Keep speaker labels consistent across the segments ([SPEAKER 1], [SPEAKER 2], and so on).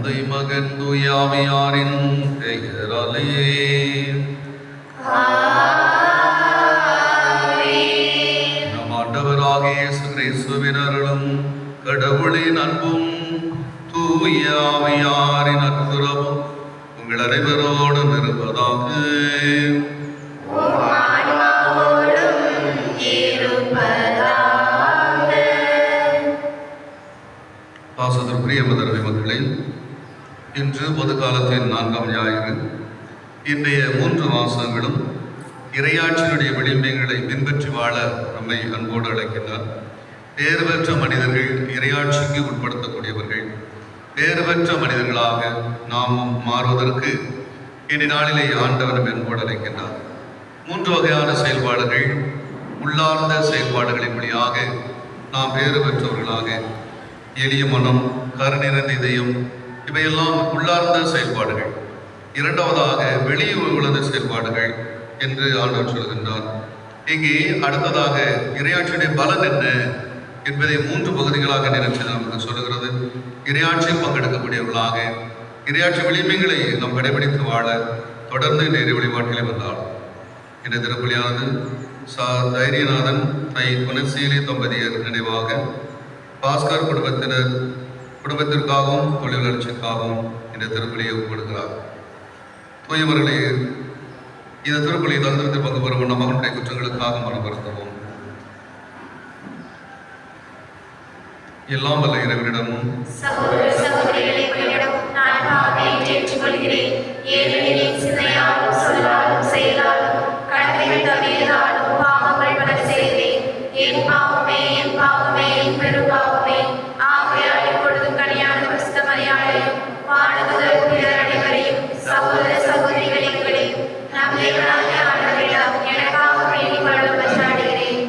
[SPEAKER 1] தந்தை மகன் தூயாவியாரின் பெயராலே. நம் ஆண்டவராகிய இயேசு கிறிஸ்துவின் அருளும் கடவுளின் அன்பும் தூயாவியாரின் நட்புறவும் உங்கள் அனைவரோடும் இருப்பதாக. பாசத்திற்குரிய மதரவை மக்களே, இன்று பொது காலத்தின் 4ஆம் ஞாயிறு. இன்றைய 3 வாசகங்களும் இறையாட்சியினுடைய விளிம்பங்களை பின்பற்றி வாழ நம்மை அன்போடு அழைக்கின்றார். பேறு பெற்ற மனிதர்கள் இறையாட்சிக்கு உட்படுத்தக்கூடியவர்கள். பேறு பெற்ற மனிதர்களாக நாமும் மாறுவதற்கு இன்றைய நாளிலே ஆண்டவர் அன்போடு அழைக்கின்றார். 3 வகையான செயல்பாடுகள், உள்ளார்ந்த செயல்பாடுகளின் வழியாக நாம் பேறு பெற்றவர்களாக, எளிய மனம், கருநிறைந்த இதயம், இவையெல்லாம் உள்ளார்ந்த செயல்பாடுகள். இரண்டாவதாக வெளியே உள்ள செயல்பாடுகள் என்று ஆண்டவர் சொல்கின்றார். இங்கே அடுத்ததாக இறையாட்சியுடைய பலன் என்ன என்பதை 3 பகுதிகளாக நினைச்சு நமக்கு சொல்லுகிறது. இறையாட்சியில் பங்கெடுக்கக்கூடியவர்களாக இறையாட்சி விளிம்பங்களை நாம் கடைபிடித்து வாழ தொடர்ந்து இந்த இறை வழிபாட்டிலே வந்தால் இந்த திருப்பலியானது தைரியநாதன் தை குணசீலி தம்பதியர் நினைவாக பாஸ்கர் குடும்பத்திற்காகவும் தொழில் வளர்ச்சிக்காகவும் இந்த திருப்பலியை ஒப்புக்கொடுக்கிறார். தூயவர்களே, இந்த திருப்பலியை தந்திரத்தில் பங்கு பெறும் நம் மகனுடைய குற்றங்களுக்காக மனப்படுத்துவோம். எல்லாம் வல்ல இறைவனிடமும்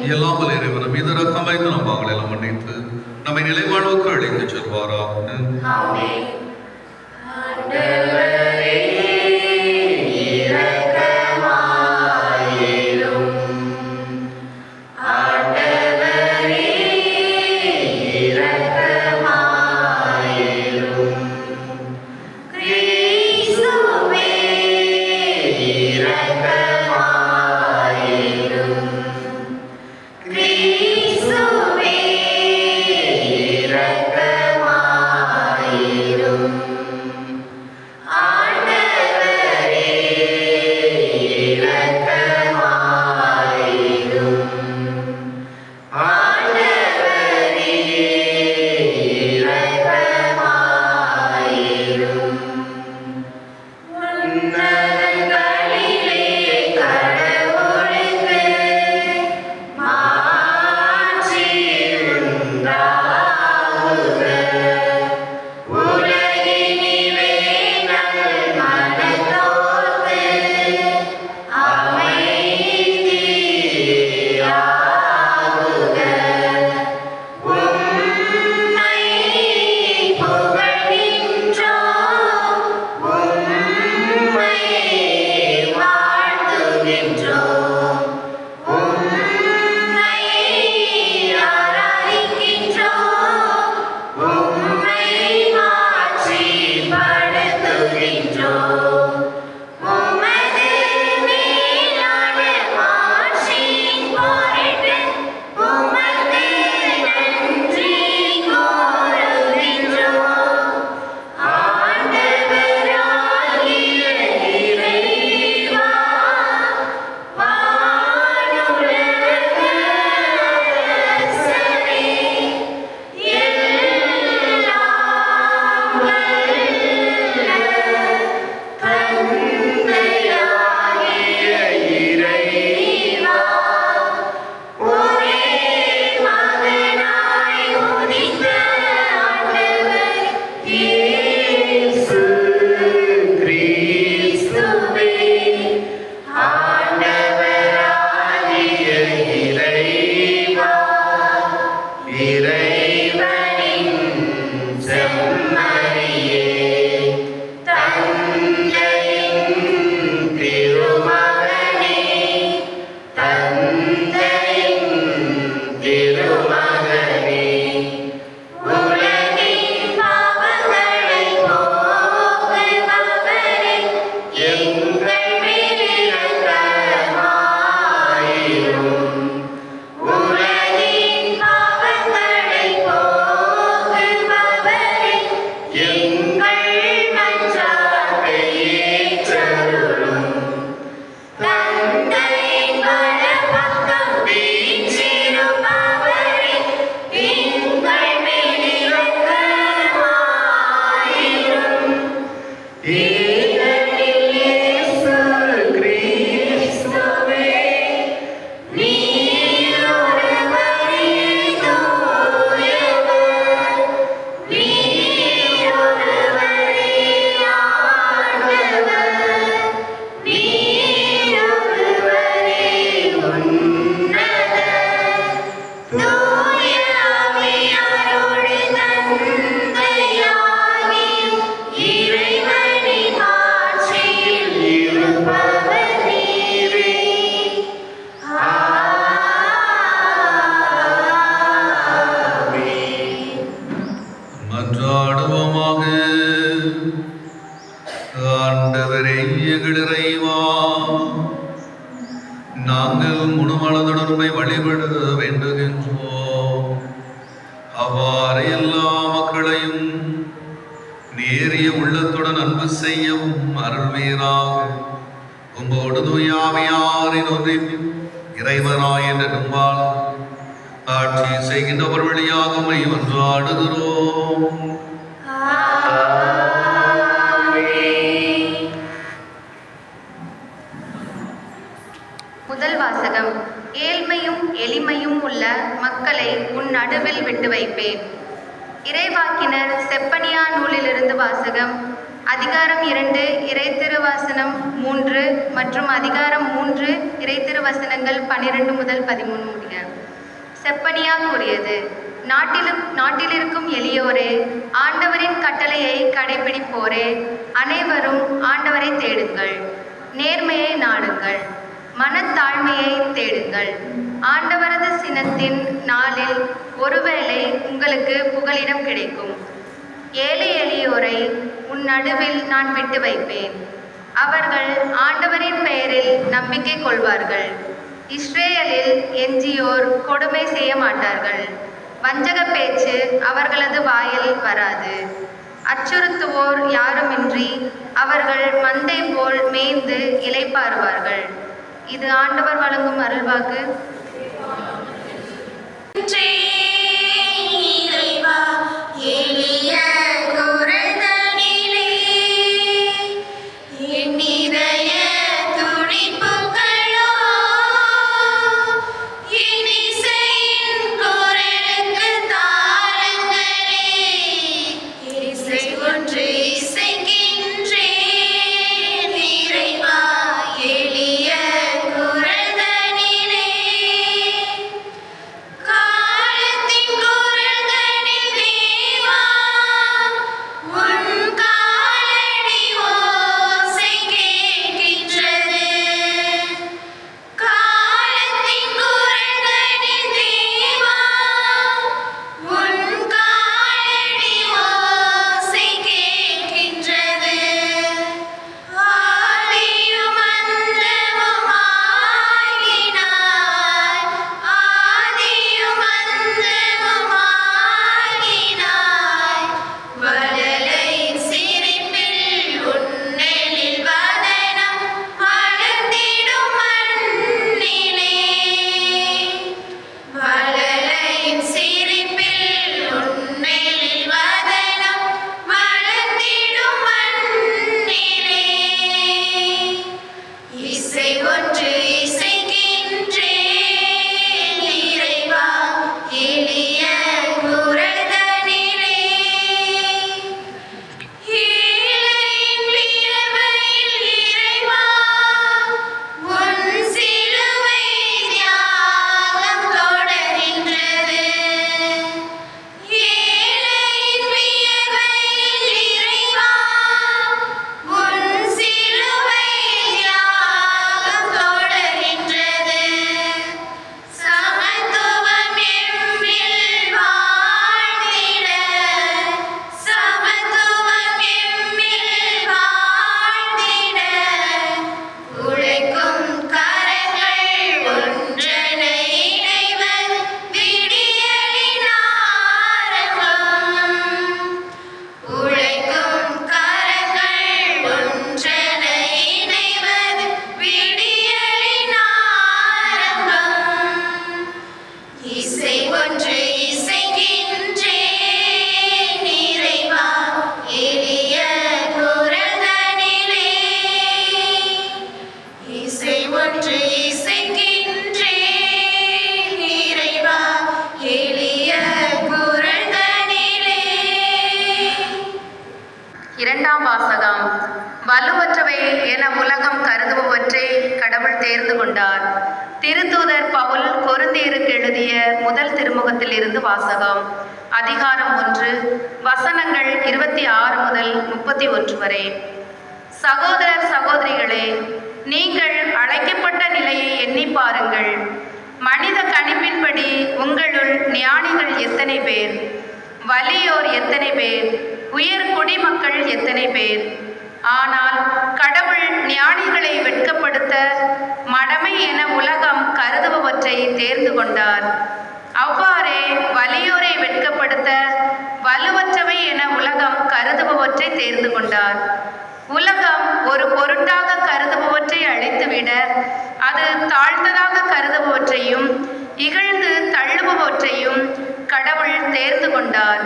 [SPEAKER 1] எல்லாம் வல்ல இறைவன் மீது ரக்கம் வைத்து நம் பாவங்களை எல்லாம் மன்னித்து நம்மை நிலைவாழ்வுக்கு அழைத்து செல்வாராக. மன்றாடுவோமாக. ஆண்டவரே எங்கள் இறைவா, நாங்கள் முழுமனதுடனுமை வழிபட வேண்டுகின்றோம். அவ்வாறு எல்லா மக்களையும் நேரிய உள்ளத்துடன் அன்பு செய்யவும் அருள்வீராக. உம்மோடு தூயாவியாரின் ஒன்றிப்பின் இறைவனாய் என்ற நம்பால் ஆட்சி செய்கின்றவர் வழியாக உம்மை மன்றாடுகிறோம்.
[SPEAKER 2] முதல் வாசகம். ஏழ்மையும் எளிமையும் உள்ள மக்களை உன் நடுவில் விட்டு வைப்பேன். இறைவாக்கினர் செப்பனியா நூலிலிருந்து வாசகம். அதிகாரம் 2 இறைத்திருவசனம் 3 மற்றும் அதிகாரம் 3 இறைத்திருவசனங்கள் 12 முதல் 13 முடிய. செப்பனியா கூறியது: நாட்டிலிருக்கும் எளியோரே, ஆண்டவரின் கட்டளையை கடைபிடிப்போரே, அனைவரும் ஆண்டவரை தேடுங்கள். நேர்மையை நாடுங்கள், மனத்தாழ்மையை தேடுங்கள். ஆண்டவரது சினத்தின் நாளில் ஒருவேளை உங்களுக்கு புகலிடம் கிடைக்கும். ஏழை எளியோரை உன் நடுவில் நான் விட்டு வைப்பேன். அவர்கள் ஆண்டவரின் பெயரில் நம்பிக்கை கொள்வார்கள். இஸ்ரேலில் எஞ்சியோர் கொடுமை செய்ய மாட்டார்கள். வஞ்சக பேச்சு அவர்களது வாயில் வராது. அச்சுறுத்துவோர் யாருமின்றி அவர்கள் மந்தை போல் மேய்ந்து இளைப்பாறுவார்கள். இது ஆண்டவர் வழங்கும் அருள்வாக்கு. இரண்டாம் வாசகம். வலுவற்றவை என உலகம் கருதுபவற்றை கடவுள் தேர்ந்து கொண்டார். திருத்தூதர் பவுல் கொரிந்தியருக்கு எழுதிய முதல் திருமுகத்தில் இருந்து வாசகம். அதிகாரம் 1 வசனங்கள் 26 முதல் 31 வரை. சகோதரர் சகோதரிகளே, நீங்கள் அழைக்கப்பட்ட நிலையை எண்ணி பாருங்கள். மனித கணிப்பின்படி உங்களுள் ஞானிகள் எத்தனை பேர், வலியோர் எத்தனை பேர், உயர் குடிமக்கள் எத்தனை பேர். ஆனால் கடவுள் ஞானிகளை வெட்கப்படுத்த மடமை என உலகம் கருதுபவற்றை தேர்ந்து கொண்டார். அவ்வாறே வலியோரை வெட்கப்படுத்த வலுவற்றவை என உலகம் கருதுபவற்றை தேர்ந்து கொண்டார். உலகம் ஒரு பொருட்டாக கருதுபவற்றை அழித்துவிட அது தாழ்ந்ததாக கருதுபவற்றையும் இகழ்ந்து தள்ளுபவற்றையும் கடவுள் தேர்ந்து கொண்டார்.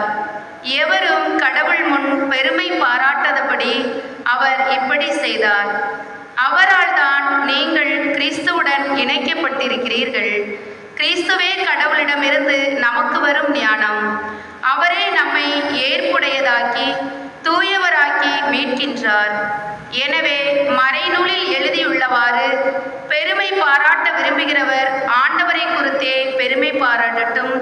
[SPEAKER 2] எவரும் கடவுள் முன் பெருமை பாராட்டாதபடி அவர் இப்படி செய்தார். அவரால் தான் நீங்கள் கிறிஸ்துவுடன் இணைக்கப்பட்டிருக்கிறீர்கள். கிறிஸ்துவே கடவுளிடமிருந்து நமக்கு வரும் ஞானம். அவரே நம்மை ஏற்புடையதாக்கி தூயவராக்கி மீட்கின்றார். எனவே மறைநூலில் எழுதியுள்ளவாறு பெருமை பாராட்ட விரும்புகிறவர் ஆண்டவரை குறித்தே பெருமை பாராட்டட்டும்.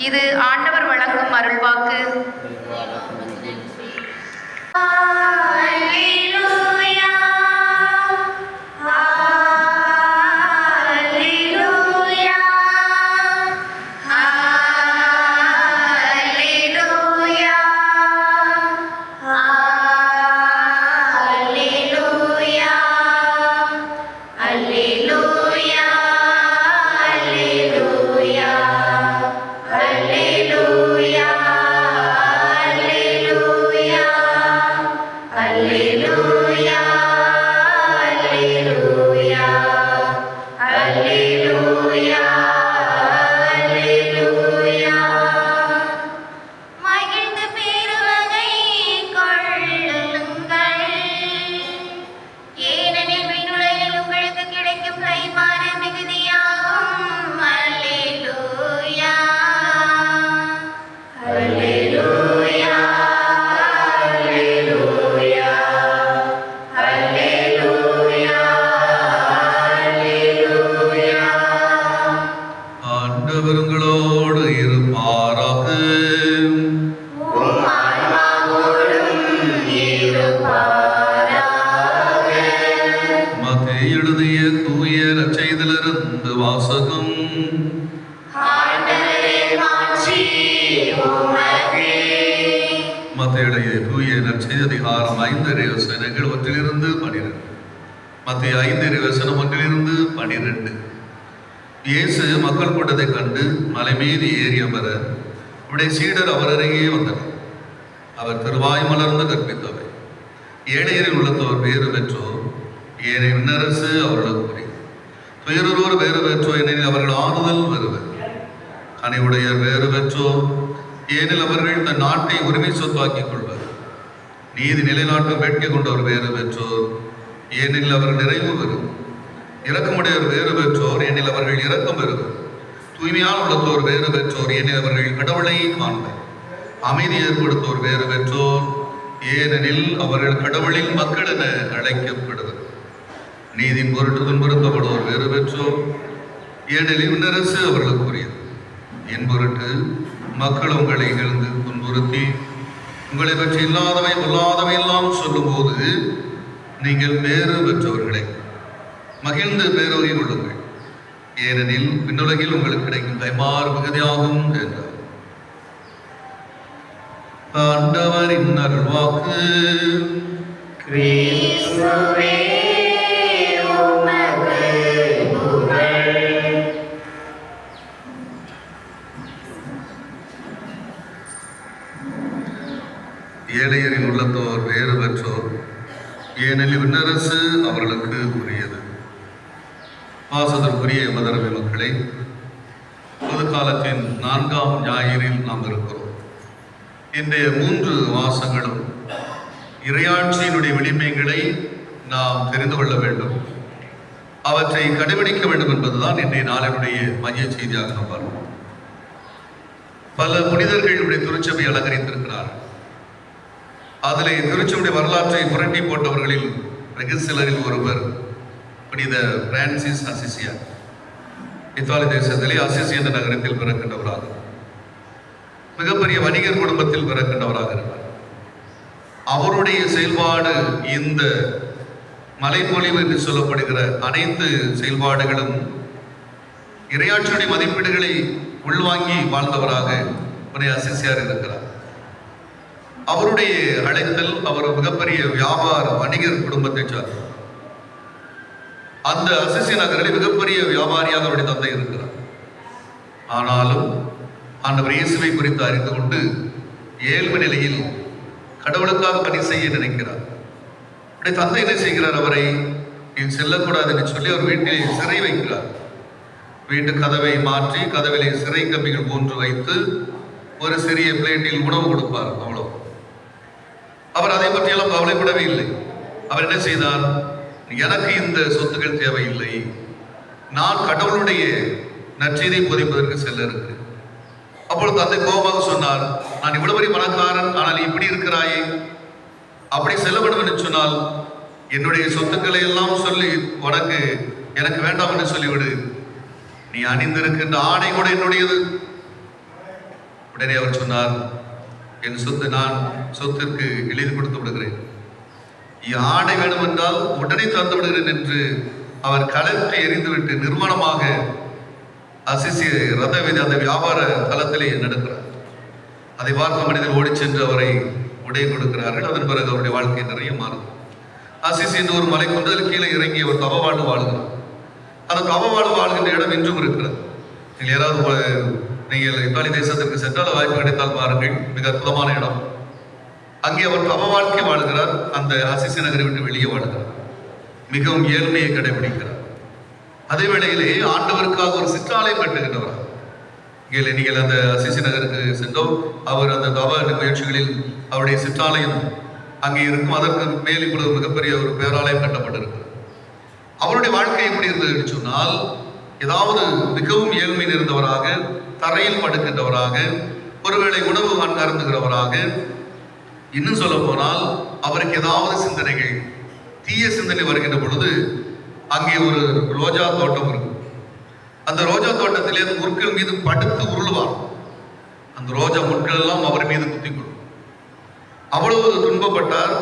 [SPEAKER 2] இது ஆண்டவர் வழங்கும் அருள்வாக்கு.
[SPEAKER 1] இயேசு மக்கள் கூட்டத்தை கண்டு மலை மீது ஏறி அமர அவருடைய சீடர் அவர் அருகே வந்தனர். அவர் திருவாய் மலர்ந்து கற்பித்தவை. ஏழையரில் உள்ளத்தோர் வேறு பெற்றோர், ஏனை விண்ணரசு அவர்களுக்கு துயரொருவர் வேறு பெற்றோர், ஏனெனில் அவர்கள் ஆறுதல் வருவர். கனிவுடையர் வேறு பெற்றோர், ஏனில் அவர்கள் தன் நாட்டை உரிமை சொத்தாக்கிக் கொள்வர். நீதி நிலைநாட்டும் வேட்கை கொண்டவர் வேறு பெற்றோர், ஏனெனில் அவர் நிறைவு வரும். இரக்கமுடையவர் வேறு பெற்றோர், ஏனில் அவர்கள் இரக்கம் பெறுவர். தூய்மையால் உள்ளத்தோர் வேறு பெற்றோர், ஏனில் அவர்கள் கடவுளை காண்பர். அமைதி ஏற்படுத்தோர் வேறு பெற்றோர், ஏனெனில் அவர்கள் கடவுளின் மக்கள் என அழைக்கப்படுவர். நீதியின் பொருட்டு துன்புறுத்தப்படுவோர் வேறு பெற்றோர், ஏனெனில் விண்ணரசு அவர்களுக்குரியது. என் பொருட்டு மக்கள் உங்களை இகழ்ந்து துன்புறுத்தி உங்களை பற்றி இல்லாதவை பொல்லாதவை எல்லாம் சொல்லும் போது நீங்கள் பேறு பெற்றவர்களை மகிழ்ந்து பேரோகி கொள்ளுங்கள், ஏனெனில் விண்ணுலகில் உங்களுக்கு கிடைக்கும் கைமாறு மிகுதியாகும் என்றார். ஆண்டவரின் அருள்வாக்கு. ஏழையரின் உள்ளத்தோர் வேறு பெற்றோர், ஏனெனில் விண்ணரசு அவர்களுக்கு உரியது. வாசதற்குரிய எமதரவை மக்களை, பொது காலத்தின் 4ஆம் ஞாயிறில் நாம் இருக்கிறோம். இன்றைய 3 வாசங்களும் இறையாட்சியினுடைய விளிம்பங்களை நாம் தெரிந்து கொள்ள வேண்டும், அவற்றை கடைபிடிக்க வேண்டும் என்பதுதான் இன்றைய நாளினுடைய மைய செய்தியாக நாம் பார்க்கிறோம். பல புனிதர்களுடைய திருச்சபை அலங்கரித்திருக்கிறார்கள். அதிலே திருச்சபையுடைய வரலாற்றை புரட்டி போட்டவர்களில் வெகு சிலரில் ஒருவர் புனித பிரான்சிஸ் அசிசியார். இத்தாலி தேசத்திலே அசிசி என்ற நகரத்தில் பிறக்கின்றவராக, மிகப்பெரிய வணிகர் குடும்பத்தில் பிறக்கின்றவராக இருந்தார். அவருடைய செயல்பாடு, இந்த மலைப்பொழிவு என்று சொல்லப்படுகிற அனைத்து செயல்பாடுகளும் இறையாட்சியுடைய மதிப்பீடுகளை உள்வாங்கி வாழ்ந்தவராக புனித அசிசியார் இருக்கிறார். அவருடைய அழைத்தல், அவர் மிகப்பெரிய வியாபார வணிகர் குடும்பத்தை சார்ந்தார். அந்த அசிசி நகரில் மிகப்பெரிய வியாபாரியாக அவருடைய தந்தை இருக்கிறார். ஆனாலும் ஆண்டவர் இயேசுவை குறித்து அறிந்து கொண்டு ஏழ்மை நிலையில் கடவுளுக்காக பணி செய்ய நினைக்கிறார். அவருடைய தந்தை என்ன செய்கிறார்? அவரை செல்லக்கூடாது என்று சொல்லி அவர் வீட்டிலே சிறை வைக்கிறார். வீட்டு கதவை மாற்றி கதவிலே சிறை கம்பிகள் போன்று வைத்து ஒரு சிறிய பிளேட்டில் உணவு கொடுப்பார். அவ்வளோ. அவர் அதை பற்றியெல்லாம் கவலைப்படவே இல்லை. அவர் என்ன செய்தார்? எனக்கு இந்த சொத்துக்கள் தேவையில்லை, நான் கடவுளுடைய நற்செய்தியை போதிப்பதற்கு செல்ல இருக்கிறேன். அப்பொழுது தந்தை கோபமாக சொன்னார், நான் இவ்வளவு பெரிய பணக்காரன், ஆனால் இப்படி இருக்கிறாயே, அப்படி செல்ல வேண்டும் என்று சொன்னால் என்னுடைய சொத்துக்களை எல்லாம் சொல்லி உனக்கு எனக்கு வேண்டாம் என்று சொல்லிவிடு, நீ அணிந்திருக்கின்ற ஆடை கூட என்னுடையது. உடனே அவர் சொன்னார், என் சொத்து நான் சொத்திற்கு எழுதி கொடுத்து விடுகிறேன், ஆடை வேணும் என்றால் உடனே தந்து விடுகிறேன் என்று அவர் கலற்றி எறிந்துவிட்டு நிர்வாணமாக அசிசி ரத வீதி அந்த வியாபார தளத்திலே நடக்கிறார். அதை பார்த்த மனிதர் ஓடி சென்று அவரை உடை கொடுக்கிறார்கள். அதன் பிறகு அவருடைய வாழ்க்கை நிறைய மாறும். அசிசி என்று ஒரு மலை கொண்டு அதில் கீழே இறங்கி அவர் தவ வாழ்வு வாழ்கிறார். அந்த தவ வாழ்வு வாழ்கின்ற இடம் இன்றும் இருக்கிறது. நீங்கள் யாராவது நீங்கள் இத்தாலி தேசத்திற்கு சென்றால் வாய்ப்பு கிடைத்தால் பாருங்கள், மிக அற்புதமான இடம். அங்கே அவர் தவ வாழ்க்கை வாழ்கிறார். அந்த அசிசி நகரை விட்டு வெளியே வாழ்கிறார். மிகவும் ஏழ்மையை கடைபிடிக்கிறார். அதே வேளையிலே ஆண்டவருக்காக ஒரு சிற்றாலயம் கட்டுகின்றவர். இங்கே நீங்கள் அந்த அசிசி நகருக்கு சென்றோம், அவர் அந்த தவ முயற்சிகளில் அவருடைய சிற்றாலயம் அங்கே இருக்கும். அதற்கு மேல் இப்பொழுது மிகப்பெரிய ஒரு பேராலயம் கட்டப்பட்டிருக்கிறது. அவருடைய வாழ்க்கை எப்படி இருந்தது என்று சொன்னால், ஏதாவது மிகவும் ஏழ்மை இருந்தவராக, தரையில் படுக்கின்றவராக, ஒருவேளை உணவு அருந்துகிறவராக, இன்னும் சொல்ல போனால் அவருக்கு ஏதாவது சிந்தனைகள், தீய சிந்தனை வருகின்ற பொழுது அங்கே ஒரு ரோஜா தோட்டம் இருக்கும். அந்த ரோஜா தோட்டத்திலே அந்த முட்கள் மீது படுத்து உருளுவார். அந்த ரோஜா முட்கள் எல்லாம் அவர் மீது குத்திக்கொள்ளும். அவ்வளவு துன்பப்பட்டார்.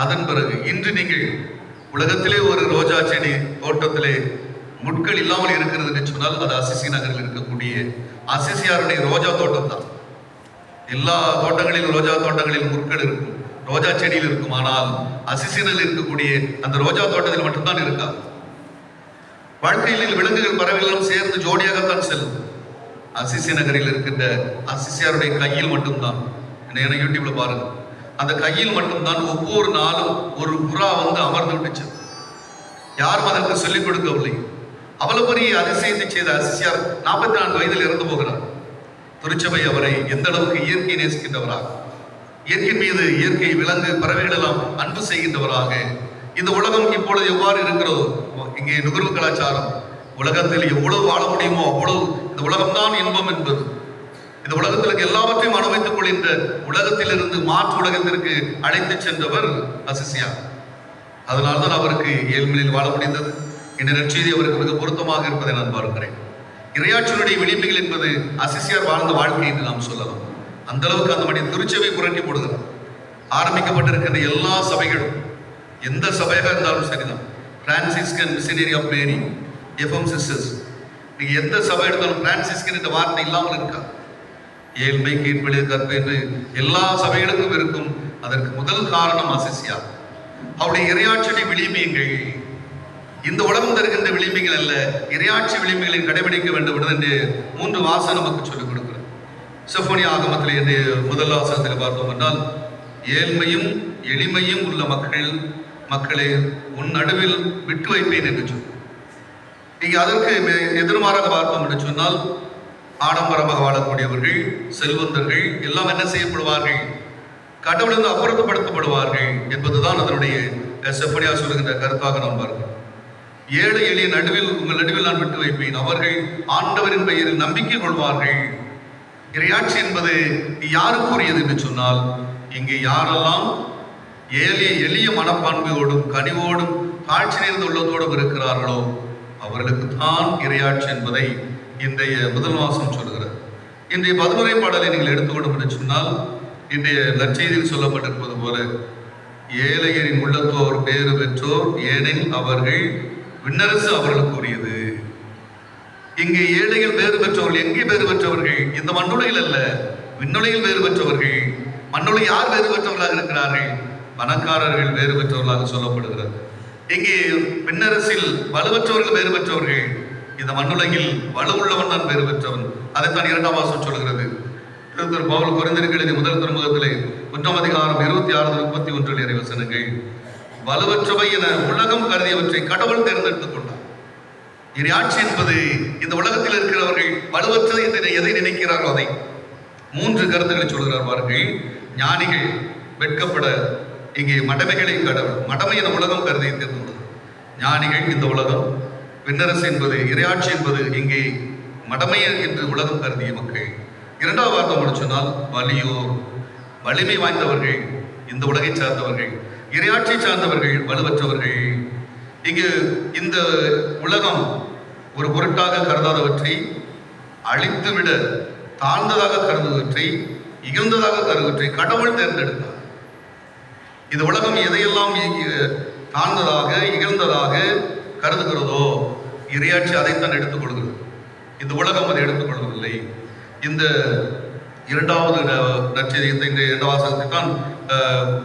[SPEAKER 1] அதன் பிறகு இன்று நீங்கள் உலகத்திலே ஒரு ரோஜா செடி தோட்டத்திலே முட்கள் இல்லாமல் இருக்கிறது என்று சொன்னால் அது அசிசி நகரில் இருக்கக்கூடிய அசிசியாருடைய ரோஜா தோட்டம் தான். எல்லா தோட்டங்களிலும் ரோஜா தோட்டங்களில் முட்கள் இருக்கும், ரோஜா செடியில் இருக்கும். ஆனால் அசிசியில் இருக்கக்கூடிய அந்த ரோஜா தோட்டத்தில் மட்டும்தான் இருக்கா. வாழ்க்கையில் விலங்குகள் பறவைகளும் சேர்ந்து ஜோடியாகத்தான் செல்லும். அசிசி நகரில் இருக்கின்ற அசிசியாருடைய கையில் மட்டும்தான், என்ன யூடியூப்ல பாருங்க, அந்த கையில் மட்டும்தான் ஒவ்வொரு நாளும் ஒரு புறா வந்து அமர்ந்து விட்டுச்சு. யாரும் அதற்கு சொல்லிக் கொடுக்கவில்லை. அவ்வளவு பெரிய அதிசயத்தை செய்த அசிசியார் 44 வயதில் இறந்து போகிறார். திருச்சபை அவரை எந்த அளவுக்கு இயற்கை நேசிக்கின்றவராக, இயற்கை மீது, இயற்கை விலங்கு பறவைகள் எல்லாம் அன்பு செய்கின்றவராக, இந்த உலகம் இப்பொழுது எவ்வாறு இருக்கிறதோ, இங்கே நுகர்வு கலாச்சாரம், உலகத்தில் எவ்வளவு வாழ முடியுமோ அவ்வளவு, இந்த உலகம்தான் இன்பம் என்பது, இந்த உலகத்திற்கு எல்லாவற்றையும் அனுபவித்துக் கொள்கின்ற உலகத்திலிருந்து மாற்று உலகத்திற்கு அழைத்து சென்றவர் அசிசியார். அதனால்தான் அவருக்கு ஏழ்மையில் வாழ முடிந்தது. இந்த நற்செய்தி அவருக்கு மிக பொருத்தமாக இருப்பதை நான் பார்க்கிறேன். இறையாட்சியினுடைய விளிம்புகள் என்பது அசிசியார் வாழ்ந்த வாழ்க்கை என்று நாம் சொல்லலாம். அந்த அளவுக்கு அந்த மனித திருச்சபை புரட்டி போடுகிறார். ஆரம்பிக்கப்பட்டிருக்கின்ற எல்லா சபைகளும், எந்த சபையாக இருந்தாலும் சரிதான், Franciscan missionary of Mary, FM sisters, நீங்க எந்த சபை எடுத்தாலும் பிரான்சிஸ்கன் என்ற வார்த்தை இல்லாமல் இருக்கா. ஏழ்மை, கீழ்ப்பழி, கற்பு என்று எல்லா சபைகளுக்கும் இருக்கும். அதற்கு முதல் காரணம் அசிசியார். அவருடைய இறையாட்சியுடைய விளிம்பியங்கள் இந்த உலகம் தருகின்ற விளிம்பிகள் அல்ல, இறையாட்சி விளிம்புகளை கடைபிடிக்க வேண்டும் என்று 3 வாசகம் நமக்கு சொல்லிக் கொடுக்கிறது. செஃபோனியா ஆகமத்தில் என்று முதல் வாசகத்தில் பார்த்தோம் என்றால், ஏழ்மையும் எளிமையும் உள்ள மக்களை உன் நடுவில் விட்டு வைப்பேன் என்று சொல். நீங்க அதற்கு எதிர்மாறாக பார்த்தோம் என்று சொன்னால், ஆடம்பரமாக வாழக்கூடியவர்கள், செல்வந்தர்கள் எல்லாம் என்ன செய்யப்படுவார்கள்? கடவுளிலிருந்து அப்புறப்படுத்தப்படுவார்கள் என்பதுதான் அதனுடைய செஃபோனியா சொல்லுகின்ற கருத்தாக நாம் பார்க்கிறோம். ஏழை எளிய நடுவில், உங்கள் நடுவில் நான் விட்டு வைப்பேன், அவர்கள் ஆண்டவரின் பெயரில் நம்பிக்கை கொள்வார்கள். இறையாட்சி என்பது யாருக்குரியது என்று சொன்னால், இங்கே யாரெல்லாம் எளிய மனப்பான்மையோடும் கனிவோடும் காட்சி நேர்ந்த உள்ளத்தோடும் இருக்கிறார்களோ அவர்களுக்கு தான் இறையாட்சி என்பதை இன்றைய முதல் வாசகம் சொல்கிறது. இன்றைய 11 பாடலை நீங்கள் எடுத்துக்கொண்டும் என்று சொன்னால், இன்றைய நற்செய்தியில் சொல்லப்பட்டிருப்பது போல, ஏழையரின் உள்ளத்தோர் பேறு பெற்றோர், ஏனெனில் அவர்கள் விண்ணரசு அவர்களுக்கு உரியது. இங்கே ஏழைகள் வேறு பெற்றவர்கள். எங்கே வேறு பெற்றவர்கள்? இந்த மண்ணுலகில் அல்ல, விண்ணுலகில் வேறு பெற்றவர்கள். மண்ணுலகில் யார் வேறு பெற்றவர்களாக இருக்கிறார்கள்? பணக்காரர்கள் வேறு பெற்றவர்களாக சொல்லப்படுகிறது. இங்கே பின்னரசில் வலுவற்றவர்கள் வேறு பெற்றவர்கள், இந்த மண்ணுலகில் வலுவுள்ளவன் தான் வேறு பெற்றவன். அதைத்தான் 2ஆம் வாசகம் சொல்கிறது. திருத்தூர் பவுல் கொரிந்தியருக்கு எழுதிய முதல் திருமுகத்திலே 1ஆம் அதிகாரம் 26-31 இறைவசனங்கள். வலுவற்றவை என உலகம் கருதியவற்றை கடவுள் தேர்ந்தெடுத்துக் கொண்டார். இறையாட்சி என்பது இந்த உலகத்தில் இருக்கிறவர்கள் வலுவற்றது என்று எதை நினைக்கிறார்களோ அதை. 3 கருத்துக்களை சொல்கிறார் பாருங்கள். ஞானிகள் வெட்கப்பட இங்கே மடமைகளை கடவுள், மடமை என உலகம் கருதி தேர்ந்தெடுத்தது. ஞானிகள் இந்த உலகம், விண்ணரசு என்பது இறையாட்சி என்பது இங்கே மடமை என்று உலகம் கருதிய மக்கள். 2ஆவது வார்த்தை சொன்னால் வலியோர், வலிமை வாய்ந்தவர்கள் இந்த உலகை சார்ந்தவர்கள், இறையாட்சி சார்ந்தவர்கள் வலுவற்றவர்கள். இங்கு இந்த உலகம் ஒரு பொருட்டாக கருதாதவற்றை, அழித்துவிட தாழ்ந்ததாக கருதுவற்றை, இகழ்ந்ததாக கருதுவற்றை கடவுள் தேர்ந்தெடுத்தார். இந்த உலகம் எதையெல்லாம் தாழ்ந்ததாக இகழ்ந்ததாக கருதுகிறதோ இறையாட்சி அதைத்தான் எடுத்துக்கொள்கிறது. இந்த உலகம் அதை எடுத்துக்கொள்வதில்லை. இந்த 2வது நற்செய்தியத்தை, இந்த 2 வாசகத்தை தான்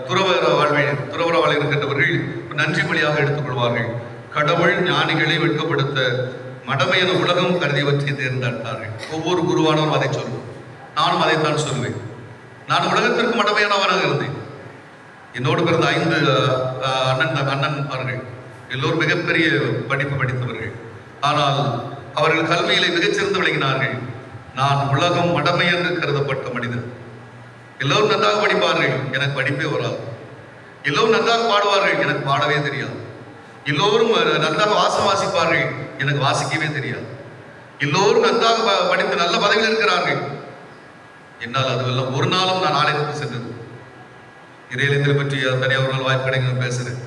[SPEAKER 1] துறவர வாழ்வில் இருக்கின்றவர்கள் நன்றி பலியாக எடுத்துக்கொள்வார்கள். கடவுள் ஞானிகளை வெட்கப்படுத்த மடமையான உலகம் கருதியவற்றை தேர்ந்தெடுத்தார்கள். ஒவ்வொரு குருவானவரும் அதை சொல்லுவோம். நானும் அதைத்தான் சொல்லுவேன். நான் உலகத்திற்கு மடமையானவனாக இருந்தேன். என்னோடு பிறந்த 5 அண்ணன்மார்கள் எல்லோரும் மிகப்பெரிய படிப்பு படித்தவர்கள். ஆனால் அவர்கள் கல்வியிலே மிகச்சிறந்து விளங்கினார்கள். நான் உலகம் மடமை என்று கருதப்பட்ட மனிதன். எல்லோரும் நன்றாக படிப்பார்கள், எனக்கு படிப்பே வராது. எல்லோரும் நன்றாக பாடுவார்கள், எனக்கு பாடவே தெரியாது. எல்லோரும் நன்றாக வாசிப்பார்கள், எனக்கு வாசிக்கவே தெரியாது. எல்லோரும் நன்றாக படித்து நல்ல பதவியில் இருக்கிறார்கள், என்னால் அதுவெல்லாம் ஒரு நாளும் நான் ஆலயத்துக்கு சென்றது. இறையிலத்தை பற்றி தனியாக ஒரு நாள் வாய்ப்பு கிடைக்கும் பேசுறேன்.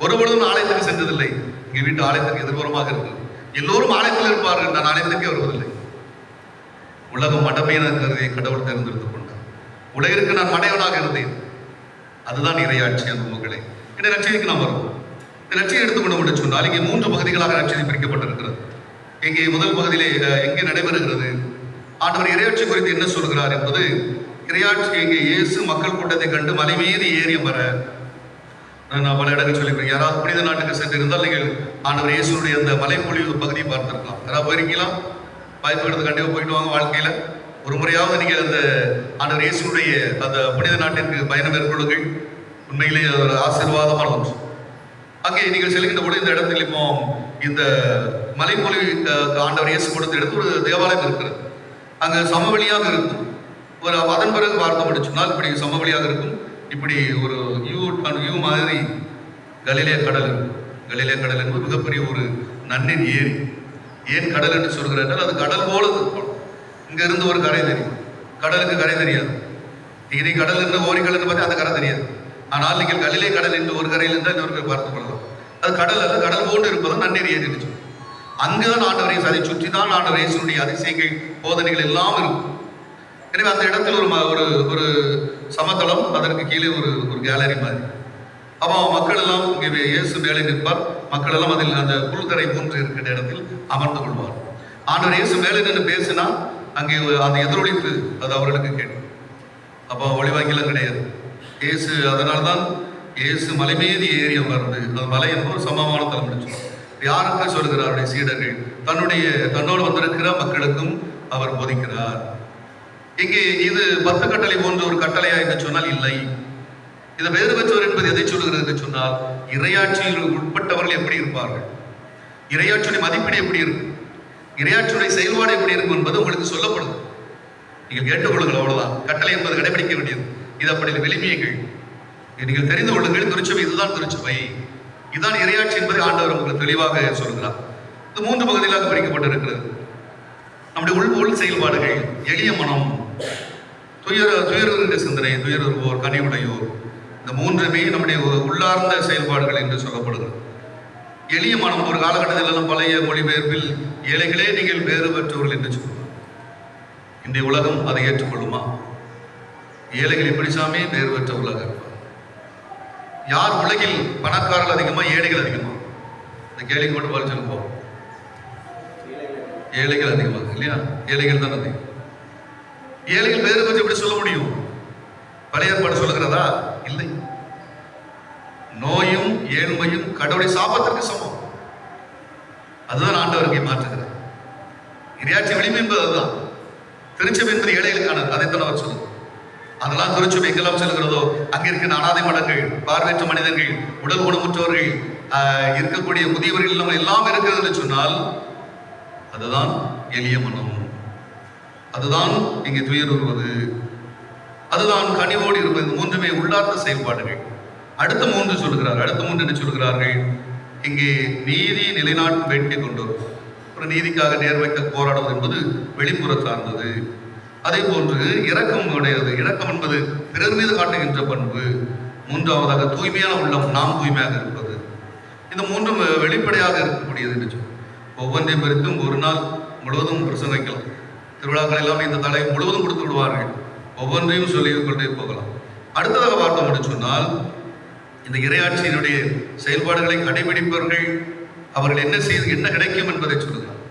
[SPEAKER 1] ஒருபொழுதும் ஆலயத்துக்கு சென்றதில்லை. எங்கள் வீட்டு ஆலயத்துக்கு எதிர்ப்புறமாக இருக்கிறது. எல்லோரும் ஆலயத்தில் இருப்பார்கள், நான் ஆலயத்துக்கே வருவதில்லை. உலகம் மடமையான கருதியை கடவுள் தேர்ந்தெடுத்துக் கொண்டார். உலகிற்கு நான் மடையவனாக இருந்தேன். அதுதான் இறையாட்சி அன்புகளே. இந்த நற்செய்திக்கு நாம் வருவோம். இந்த நற்செய்தி எடுத்துக்கொண்டு என்று சொன்னால் இங்கே 3 பகுதிகளாக நற்செய்தி பிரிக்கப்பட்டிருக்கிறது. இங்கே முதல் பகுதியிலே எங்கே நடைபெறுகிறது, ஆண்டவர் இறையாட்சி குறித்து என்ன சொல்கிறார் என்பது. இறையாட்சி இங்கே இயேசு மக்கள் கூட்டத்தை கண்டு மலை மீது ஏறி அமர. நான் பல இடங்கள் சொல்லியிருக்கேன். யாராவது புனித நாட்டுக்கு சென்றிருந்தால் நீங்கள் ஆண்டவர் இயேசுடைய அந்த மலைப்பொழிவு பகுதியை பார்த்திருக்கலாம். யாராவது போயிருக்கீங்களா? வாய்ப்பு எடுத்து கண்டிப்பாக போயிட்டு வாங்க. வாழ்க்கையில் ஒரு முறையாவது நீங்கள் அந்த ஆண்டவர் இயேசுடைய அந்த புனித நாட்டிற்கு பயணம் மேற்கொள்ளுங்கள். உண்மையிலேயே ஒரு ஆசீர்வாதமான ஒன்று. அங்கே நீங்கள் செல்கின்ற பொழுது இந்த இடத்தில் இப்போ இந்த மலைப்பொழிவு ஆண்டவர் இயேசு கொடுத்த இடத்துல ஒரு தேவாலயம் இருக்கிறது. அங்கே சமவெளியாக இருக்கும். ஒரு அதன் பிறகு பார்க்க சொன்னால் இப்படி சமவெளியாக இருக்கும். இப்படி ஒரு யூ மாதிரி கலிலே கடல் இருக்கும். கலிலே கடல் என்பது மிகப்பெரிய ஒரு நன்னீர் ஏரி. ஏன் கடல் என்று சொல்கிறார்கள்? அது கடல் போல இருக்கும். இங்க இருந்து ஒரு கரை தெரியும், கடலுக்கு கரை தெரியாது. நீ கடல் இருந்து ஓரிக்கடல் என்று பார்த்து அந்த கரை தெரியாது. ஆனால் நீங்கள் கலிலே கடல் என்று ஒரு கரையில் இருந்தால் இன்னொரு பார்த்துக் கொள்ளலாம். அது கடல் அல்ல, கடல் போன்று இருப்பதும் நன்னீர் ஏரி என்று சொல்லும். அங்குதான் ஆண்டவரை அதை சுற்றி தான் ஆண்டவர் இயேசுடைய அதிசயங்கள் போதனைகள் எல்லாம் இருக்கும். எனவே அந்த இடத்தில் ஒரு சமதளம், அதற்கு கீழே ஒரு கேலரி மாதிரி. அப்போ மக்கள் எல்லாம் இங்கே இயேசு மேலே நிற்பார். மக்கள் எல்லாம் அதில் அந்த புல்கரை போன்று இருக்கிற இடத்தில் அமர்ந்து கொள்வார். ஆண்டவர் இயேசு மேலே நின்று பேசினா அங்கே அந்த எதிரொலிப்பு அது அவர்களுக்கு கேட்கும். அப்போ ஒளிவாங்கிலாம் கிடையாது. இயேசு அதனால்தான் இயேசு மலை மீது ஏறி அமர்ந்து, அந்த மலை என்பது சமமான தலம் என்று யாருக்கு சொல்கிறார்? அவருடைய சீடர்கள் தன்னோடு வந்திருக்கிற மக்களுக்கும் அவர் போதிக்கிறார். இங்கே இது 10 கட்டளை போன்ற ஒரு கட்டளையா என்று சொன்னால் இல்லை. இதை வேறு பெற்றவர் என்பது எதை சொல்லுகிறது என்று சொன்னால், இறையாட்சியில் உட்பட்டவர்கள் எப்படி இருப்பார்கள், இறையாட்சியுடைய மதிப்பீடு எப்படி இருக்கும், இறையாட்சியுடைய செயல்பாடு எப்படி இருக்கும் என்பது உங்களுக்கு சொல்லப்படுது. நீங்கள் கேட்டுக்கொள்ளுங்கள், அவ்வளவுதான். கட்டளை என்பது கடைபிடிக்க வேண்டியது. இது அப்படி விளிமியங்கள். நீங்கள் தெரிந்து கொள்ளுங்கள், திருச்சபை இதுதான் திருச்சபை, இதுதான் இறையாட்சி என்பதை ஆண்டவர் உங்களுக்கு தெளிவாக சொல்கிறார். இது 3 பகுதிகளாக பிரிக்கப்பட்டிருக்கிறது. நம்முடைய உள் செயல்பாடுகள், எளிய மனம், துயர சிந்தனை, துயருவோர், கனிவுடையோர், இந்த 3மே நம்முடைய உள்ளார்ந்த செயல்பாடுகள் என்று சொல்லப்படுகிறது. எளிய மனம் ஒரு காலகட்டத்தில் பழைய மொழிபெயர்ப்பில் ஏழைகளே நீங்கள் வேறு பெற்றவர்கள் என்று சொல்லுவார். இன்றைய உலகம் அதை ஏற்றுக்கொள்ளுமா? ஏழைகள் இப்படி சாமே வேறு பெற்றவர்களாக இருப்பார். யார் உலகில் பணக்காரர்கள் அதிகமா, ஏழைகள் அதிகமா? இந்த கேள்விக்கு மட்டும் பதில் சொல்லுவோம். ஏழைகள் அதிகமாக இல்லையா? ஏழைகள் தான் அதிகம். ஏழைகள் வேறு பற்றி எப்படி சொல்ல முடியும்? பழைய ஏற்பாடு சொல்லுகிறதா? இல்லை. நோயும் ஏழ்மையும் கடவுளை சாபத்திற்கு சமம். அதுதான் ஆண்டவருக்கு மாற்றுகிறார். இறையாட்சி விளிம்பு என்பது அதுதான். திருச்சபை என்பது ஏழைகளுக்கானது. அதைத்தான் அவர் சொல்லுவார். அதெல்லாம் திருச்சபை எங்கெல்லாம் செல்கிறதோ அங்க இருக்கிற அனாதை மடங்கள், பார்வையற்ற மனிதர்கள், உடல் ஊனமுற்றவர்கள், இருக்கக்கூடிய முதியவர்கள் நம்ம எல்லாம் இருக்கிறது என்று சொன்னால் அதுதான் எளிய மனம், அதுதான் இங்கே துயருவது, அதுதான் கனிவோடு இருப்பது. மூன்றுமே உள்ளார்ந்த செயல்பாடுகள். அடுத்த மூன்று சொல்கிறார். அடுத்த மூன்று என்ன சொல்கிறார்கள்? இங்கே நீதி நிலைநாட்டும் வேட்கை கொண்டு அப்புறம் நீதிக்காக நேர்மைக்க போராடுவது என்பது வெளிப்புற சார்ந்தது. அதே போன்று இரக்கம் உடையது. இரக்கம் என்பது பிறர் மீது காட்டுகின்ற பண்பு. மூன்றாவதாக தூய்மையான உள்ளம், நாம் தூய்மையாக இருப்பது. இந்த மூன்றும் வெளிப்படையாக இருக்கக்கூடியது என்று சொல்லும். ஒவ்வொன்றையும் பிரித்தும் ஒரு நாள் முழுவதும் பிரசங்கிக்கலாம். திருவிழாக்கள் எல்லாமே இந்த தலை முழுவதும் கொடுத்து விடுவார்கள். ஒவ்வொன்றையும் சொல்லிக் கொண்டே போகலாம். அடுத்ததாக பார்த்தோம் என்று சொன்னால், இந்த இறையாட்சியினுடைய செயல்பாடுகளை கடைபிடிப்பவர்கள் அவர்கள் என்ன செய்து என்ன கிடைக்கும் என்பதை சொல்லுகிறார்.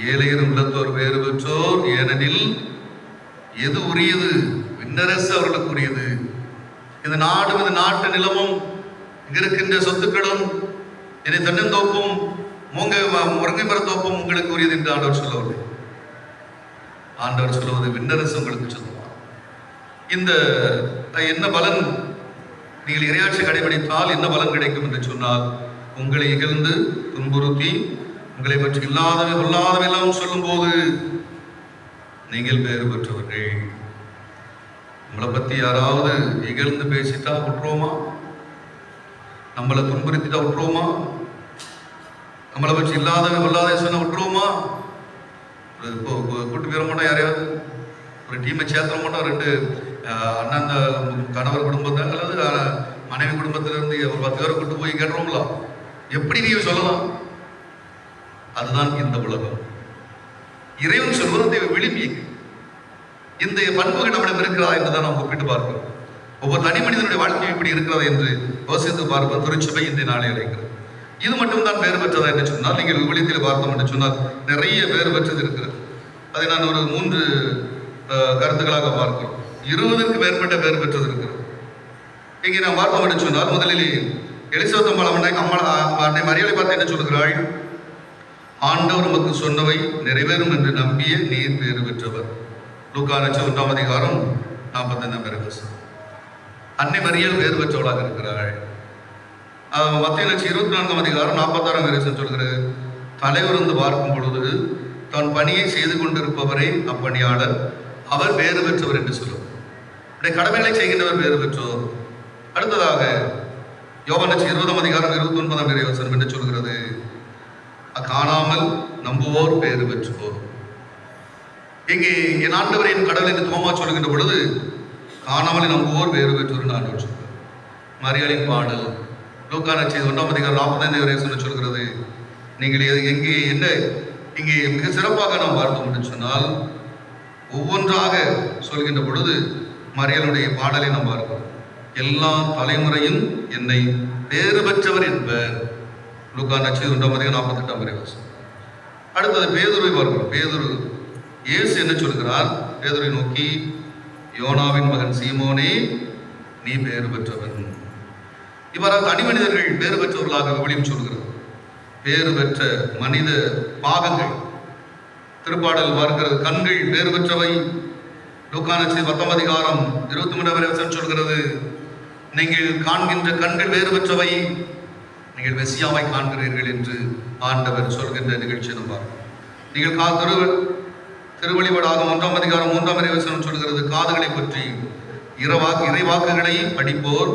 [SPEAKER 1] ஏழையர் உள்ளத்தோர் வேறு பெற்றோர், ஏனெனில் எது உரியது? விண்ணரசு அவர்களுக்கு உரியது. இந்த நாடும் இந்த நாட்டு நிலமும் இங்க இருக்கின்ற சொத்துக்களும் என்னை தென்னந்தோப்பும் முருங்கை மரத்தோப்பும் உங்களுக்கு உரியது என்று ஆண்டவர் சொல்லவில்லை. ஆண்டவர் சொல்லுவது விண்ணரசு உங்களுக்கு சொல்லுவார். இந்த என்ன பலன்? நீங்கள் இறையாட்சி கடைபிடித்தால் என்ன பலன் கிடைக்கும் என்று சொன்னால், உங்களை இகழ்ந்து துன்புறுத்தி உங்களை பற்றி இல்லாதவை கொள்ளாதவை எல்லாம் சொல்லும் போது நீங்கள் பேறு பெற்றவர்கள். நம்மளை பத்தி யாராவது இகழ்ந்து பேசிட்டா விட்டுருவோமா? நம்மளை துன்புறுத்திட்டா விட்டுருவோமா? நம்மளை பற்றி இல்லாதவை கொள்ளாதவை சொன்ன விட்டுருவோமா? கூட்டு பேர மாட்டோம். யாரையாவது ஒரு டீமை சேர்த்த மாட்டோம். ரெண்டு அண்ணன் கணவர் குடும்பத்தை அல்லது மனைவி குடும்பத்திலிருந்து ஒரு 10 பேரை கூட்டு போய் கேட்டுறோம்ல, எப்படி நீ சொல்லலாம்? அதுதான் இந்த உலகம். இறைவன் சொல்வதை விளிம்பி இந்த பண்புகள் நம்மிடம் இருக்கிறதா என்றுதான் நாம் ஒப்பிட்டு பார்க்கிறோம். ஒவ்வொரு தனி மனிதனுடைய வாழ்க்கை இப்படி இருக்கிறதா என்று யோசித்து பார்ப்போம். திருச்சபை இந்த நாளை அழைக்கிறது. இது மட்டும்தான் வேறு பெற்றதா என்று சொன்னால், நீங்கள் விழித்தில் பார்த்தோம் என்று சொன்னால் நிறைய வேறு பெற்றது இருக்கிறது. அதை நான் ஒரு 3 கருத்துக்களாக பார்க்கிறோம். 20க்கு மேற்பட்ட வேறு பெற்றது இருக்கிறது. இங்கே நான் பார்த்தோம் என்று சொன்னால், முதலில் எலிசபெத் அன்னை மரியாதை பார்த்து என்ன சொல்கிறாள்? ஆண்டவர் உமக்கு சொன்னவை நிறைவேறும் என்று நம்பிய நீர் பேறு பெற்றவர். லூக்கா 1ஆம் அதிகாரம் 45ஆம் வசனம். அன்னை மரியாள் வேறு பெற்றவளாக இருக்கிறாள். மத்திய 24ஆம் அதிகாரம் 46ஆம் வசனம் சொல்கிறது, தலைவர் வந்து பார்க்கும் பொழுது தன் பணியை செய்து கொண்டிருப்பவரே அப்பணியாளர், அவர் வேறு பெற்றவர் என்று சொல்லும். கடமைகளை செய்கின்றவர் வேறு பெற்றோர். அடுத்ததாக யோவான் 20ஆம் அதிகாரம் 29ஆம் வசனம் என்று சொல்கிறது, காணாமல் நம்புவோர் பேறு பெற்றுவோர். இங்கே என் ஆண்டவர் என் கடவுள் என்று தோமா சொல்கின்ற பொழுது காணாமல் நம்புவோர் வேறு பெற்றோர் ஆண்டவர் சொல்கிறார். மரியாளின் பாடல் லூக்கா 1ஆம் அதிகாரம் 45ஆம் வசனம் சொல்கிறது, நீங்கள் எங்கே என்ன இங்கே மிக சிறப்பாக நாம் பார்த்தோம் என்று சொன்னால், ஒவ்வொன்றாக சொல்கின்ற பொழுது மரியாளுடைய பாடலை நாம் பார்க்கிறோம். எல்லா தலைமுறையும் என்னை பேறு பெற்றவர் என்பர். லூக்கா 1ஆம் அதிகாரம் 48ஆம் வசனம். அடுத்தது பேதுருவை பார்க்கிறோம். பேதுரு இயேசு என்ன சொல்கிறார்? பேதுருவை நோக்கி, யோனாவின் மகன் சீமோனே, நீ பேறு பெற்றவன். இவ்வாறாக தனி மனிதர்கள் பேறு பெற்றவர்களாக விவிலியம் சொல்கிறது. பேறு பெற்ற மனித பாகங்கள் திருப்பாடல் பார்க்கிறது. கண்கள் பேறு பெற்றவை. லூக்கா 10ஆம் அதிகாரம் 23ஆம் வசனம் சொல்கிறது, நீங்கள் காண்கின்ற கண்கள் வேறு பெற்றவை, நீங்கள் மெசியாவை காண்கிறீர்கள் என்று ஆண்டவர் சொல்கின்ற நிகழ்ச்சி நம்ம நீங்கள் திருவழிபாடாகும் 1ஆம் அதிகாரம் 3ஆம் வசனம் சொல்கிறது, காதுகளை பற்றி இறைவாக்குகளை படிப்போர்,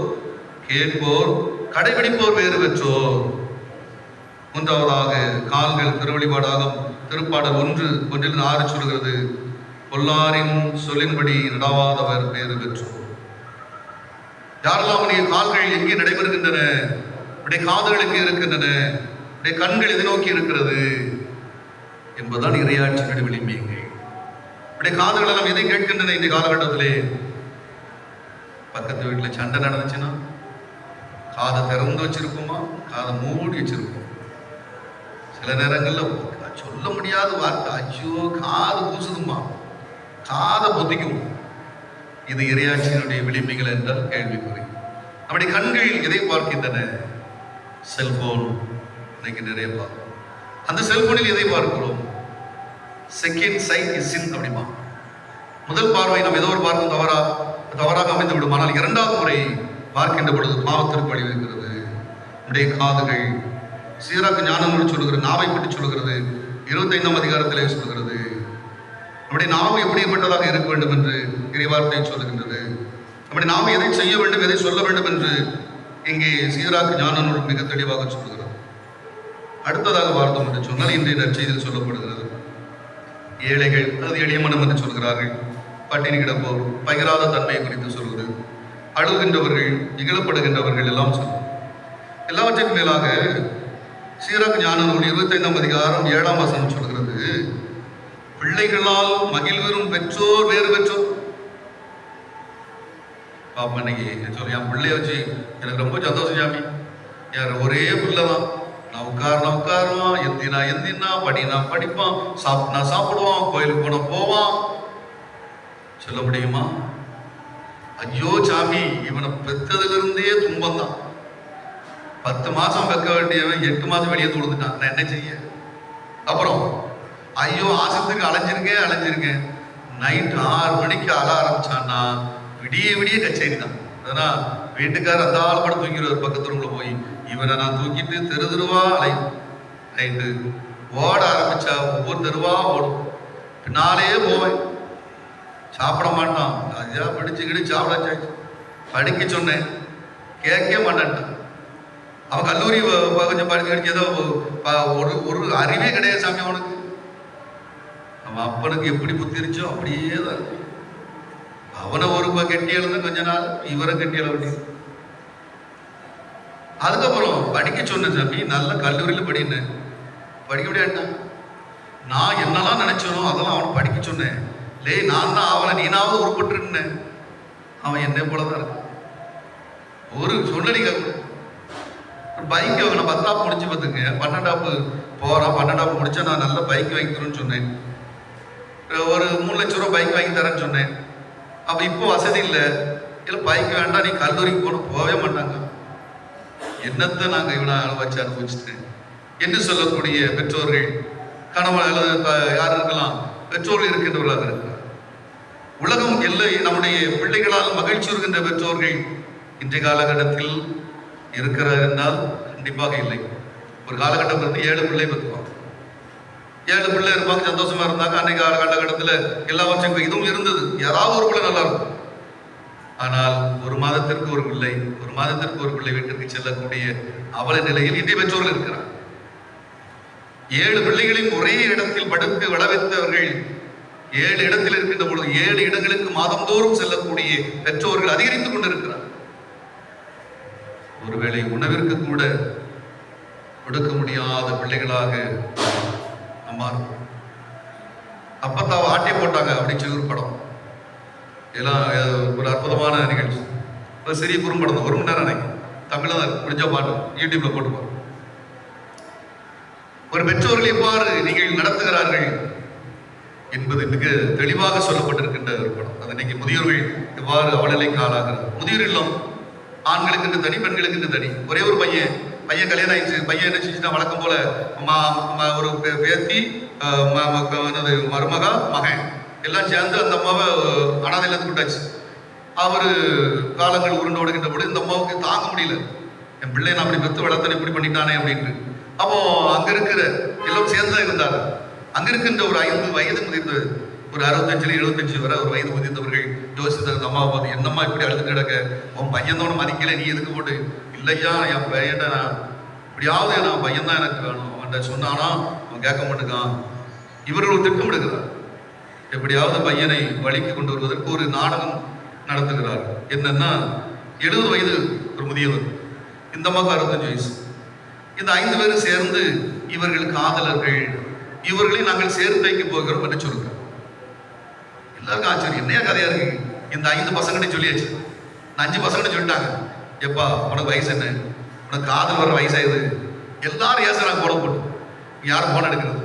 [SPEAKER 1] கேட்போர், கடைபிடிப்போர் வேறு பெற்றோர். மூன்றாவதாக கால்கள் திருவழிபாடாகும் திருப்பாடல் 1:6 சொல்கிறது, பொல்லாரின் சொல்லின்படி நடாவாதவர் வேறு பெற்றோர். யாரெல்லாம் உடைய கால்கள் எங்கே நடைபெறுகின்றன, உடைய காதுகள் எங்கே இருக்கின்றன, உடைய கண்கள் எதை நோக்கி இருக்கிறது என்பதுதான் இறையாட்சியினுடைய விளிம்பியங்கள். உடைய காதுகள் எல்லாம் எதை கேட்கின்றன? இந்த காலகட்டத்திலே பக்கத்து வீட்டில் சண்டை நடந்துச்சுன்னா காதை திறந்து வச்சிருப்போமா, காதை மூடி வச்சிருப்போம். சில நேரங்களில் சொல்ல முடியாத வார்த்தை, ஐயோ காது பூசுதுமா, காதை பொத்திக்கும். இது இறையாட்சியினுடைய விளிம்புகள் என்றால் கேள்விக்குறி. நம்முடைய கண்கள் எதை பார்க்கின்றன? செல்போன். இன்னைக்கு நிறைய பார்க்கிறோம். அந்த செல்போனில் எதை பார்க்கிறோம்? செகண்ட் சைட் இஸ் சின் அப்படிமா. முதல் பார்வை நம்ம ஏதோ ஒரு பார்க்கும் தவறாக அமைந்து விடும். ஆனால் இரண்டாவது முறை பார்க்கின்ற பொழுது பாவத்திற்கு வழிவகுக்கிறது. நம்முடைய காதுகள் சீராக்கு ஞானம் சொல்லுகிறது, நாவை பற்றி சொல்லுகிறது, 25ஆம் அதிகாரத்திலே சொல்லுகிறது. நம்முடைய நாவு எப்படிப்பட்டதாக இருக்க வேண்டும் என்று இறைவார்த்தை சொல்லுகின்றது. நம்முடைய நாவு எதை செய்ய வேண்டும், எதை சொல்ல வேண்டும் என்று இங்கே சீராக்கு ஞான நூல் மிக தெளிவாக சொல்லுகிறது. அடுத்ததாக பார்த்தோம் என்று சொன்னால் இன்றைய நற்செய்தியில் சொல்லப்படுகிறது, ஏழைகள் அது எளிய மனம் என்று சொல்கிறார்கள், பட்டினி கிடப்போர், பகிராத தன்மையை குறித்து சொல்வது, அழுகின்றவர்கள், இகழப்படுகின்றவர்கள் எல்லாம் சொல்லுவோம். எல்லாவற்றிற்கும் மேலாக சீராக்கு ஞான நூல் 25ஆம் அதிகாரம் 7ஆம் வசனம் சொல்கிறது, பிள்ளைகளால் மகிழ்வரும் பெற்றோர் வேறு பெற்றோர். பாப்பா இன்னைக்கு சொல்லி என் பிள்ளைய வச்சு எனக்கு ரொம்ப சந்தோஷம் சாமி, யார் ஒரே பிள்ளை தான், நான் உட்காருவான், எந்தினா படினா படிப்பான், சாப்பிட்னா சாப்பிடுவான், கோயிலுக்கு போவான். சொல்ல முடியுமா? ஐயோ சாமி, இவனை பெற்றதிலிருந்தே துன்பம் தான். 10 மாசம் வைக்க வேண்டியவன் 8 மாசம் வெளியே தொழுந்துட்டான், நான் என்ன செய்ய? அப்புறம் ஐயோ ஆசத்துக்கு அலைஞ்சிருக்கேன். நைட் 6 மணிக்கு அழ ஆரம்பிச்சான்னா விடிய கச்சேரி தான். அதனால் வீட்டுக்காரர் அந்த ஆள் கூட தூங்கிடுவார் பக்கத்து ரூம்ல போய். இவனை நான் தூக்கிட்டு தெருவா அலையும். நைட்டு ஓட ஆரம்பிச்சா ஒவ்வொரு தெருவா ஓடும். பின்னாலேயே போவேன். சாப்பிட மாட்டான். ஐயா பிடிச்சுக்கிட்டு சாப்பிடாச்சாச்சு. படிக்க சொன்னேன், கேட்க மாட்டான்ட்டான். அவன் கல்லூரி கொஞ்சம் படிச்சு ஏதோ ஒரு அறிவே கிடையாது சாமி அவனுக்கு. அவன் அப்பனுக்கு எப்படி புத்திருச்சோ அப்படியே தான் இருக்கு. அவனை ஒரு கெட்டி எழுந்து கொஞ்ச நாள், இவரை கெட்டி எழுத வேண்டியது. அதுக்கப்புறம் படிக்க சொன்ன சாமி, நல்ல கல்லூரியில் படினேன், படிக்க முடியாட்டான். நான் என்னெல்லாம் நினைச்சனோ அதெல்லாம் அவனை படிக்க சொன்னேன். நான் தான் அவனை நீனாவது உருப்பட்டுருந்தேன். அவன் என்னை போலதான் இருக்கான். ஒரு சொல்லடிக்க பைக் அவனை 10ஆம் முடிச்சு பார்த்துங்க, 12ஆம் போறான். 12ஆம் முடிச்சா நான் நல்ல பைக் வாங்கி தரேன்னு சொன்னேன். ஒரு 3 லட்சம் ரூபா பைக் வாங்கி தரேன்னு சொன்னேன். அப்ப இப்போ வசதி இல்லை பைக் வேண்டாம், நீ கல்லூரிக்கு போகவே மாட்டாங்க. என்னத்தை நாங்கள் இவனை வச்சு அனுபவிச்சுட்டேன் என்று சொல்லக்கூடிய பெற்றோர்கள், கணவன் அல்லது யார் இருக்கலாம், பெற்றோர்கள் இருக்கின்றவர்களாக இருக்கிறார். உலகம் எல்லை நம்முடைய பிள்ளைகளால் மகிழ்ச்சி இருக்கின்ற பெற்றோர்கள் இன்றைய காலகட்டத்தில் இருக்கிறார் என்றால் கண்டிப்பாக இல்லை. ஒரு காலகட்டம் இருந்து 7 பிள்ளை பெற்றுவாங்க, 7 பிள்ளை இருப்பாங்க, சந்தோஷமா இருந்தாங்க. அன்னைக்கு காலகட்டத்தில் எல்லாவற்றையும் இதுவும் இருந்தது, யாராவது ஒரு பிள்ளை நல்லா இருக்கும். ஆனால் ஒரு மாதத்திற்கு ஒரு பிள்ளை வீட்டிற்கு செல்லக்கூடிய அவல நிலையில் இன்றைய பெற்றோர்கள் இருக்கிறார். 7 பிள்ளைகளையும் ஒரே இடத்தில் படுத்து வளவைத்தவர்கள் 7 இடத்தில் இருக்கின்ற பொழுது 7 இடங்களுக்கு மாதந்தோறும் செல்லக்கூடிய பெற்றோர்கள் அதிகரித்துக் கொண்டிருக்கிறார். ஒருவேளை உணவிற்கு கூட கொடுக்க முடியாத பிள்ளைகளாக நம்ம அப்பத்தாவை ஆட்டை போட்டாங்க அப்படின்னு சொல்லி ஒரு படம், எல்லாம் ஒரு அற்புதமான நிகழ்ச்சி. ஒரு சிறிய குறும்படம், 1 மணி நேரம் நினைக்கிறேன், தமிழ்ல தான் பிடிச்ச பாட்டு, யூடியூப்ல போட்டுப்பாங்க. ஒரு பெற்றோர்கள் எவ்வாறு நீங்கள் நடத்துகிறார்கள் என்பது மிக தெளிவாக சொல்லப்பட்டிருக்கின்ற ஒரு படம். அது இன்னைக்கு முதியோர்கள் எவ்வாறு அவலநிலைக்கு ஆளாகிறது. முதியோர் இல்லம் ஆண்களுக்கு தனி, பெண்களுக்கு தனி. ஒரே ஒரு பையன் கல்யாணம் ஆயிடுச்சு. பையன் என்ன செஞ்சுட்டா, வழக்கம் போல ஒரு பேத்தி, மருமகா, மகன் எல்லாம் சேர்ந்து அந்த அம்மாவை அனாதை இல்லத்துக்கு விட்டாச்சு. அவர் காலங்கள் உருண்டு ஓடுகின்ற பொழுது இந்த அம்மாவுக்கு தாங்க முடியல, என் பிள்ளை நான் அப்படி பெற்று வளர்த்தனை இப்படி பண்ணிட்டானே அப்படின்னு. அப்போ அங்க இருக்கிற எல்லாம் சேர்ந்தா இருந்தார். அங்க இருக்கின்ற ஒரு 5 வயது முதிர்ந்த, ஒரு 65-75 வரை ஒரு வயது முதிர்ந்தவர்கள் யோசித்த அந்த அம்மாவை பார்த்து, என்னம்மா இப்படி அழுது கிடக்க, உன் பையனோட மதிக்கல, நீ எதுக்கு போட்டு? இல்லையா, என் பையன்ட நான் இப்படியாவது நான் பையன் தான் எனக்கு வேணும், அவன்கிட்ட சொன்னானா அவன் கேட்க மாட்டேங்கான். இவர்கள் திட்டமிடுகிறார், எப்படியாவது பையனை வழிக்கு கொண்டு வருவதற்கு ஒரு நாடகம் நடத்துகிறார். என்னன்னா 70 வயது ஒரு முதியவர், இந்த அம்மாவுக்கு 65 வயசு. இந்த 5 பேரும் சேர்ந்து இவர்கள் காதலர்கள், இவர்களை நாங்கள் சேர்த்து வைக்க போகிறோம் என்று சொல்லுங்க. எல்லாருக்கும் ஆச்சரியம், என்னையா கதையா இருக்கு. இந்த 5 பசங்கள்ட்ட சொல்லியாச்சு, 5 பசங்கள்ட்ட சொல்லிட்டாங்க, எப்பா உனக்கு வயசு என்ன, உனக்கு காதல் வர வயசாயுது. எல்லாரும் ஏசுறாங்க, போன போட்டு யாரும் போன எடுக்கிறது.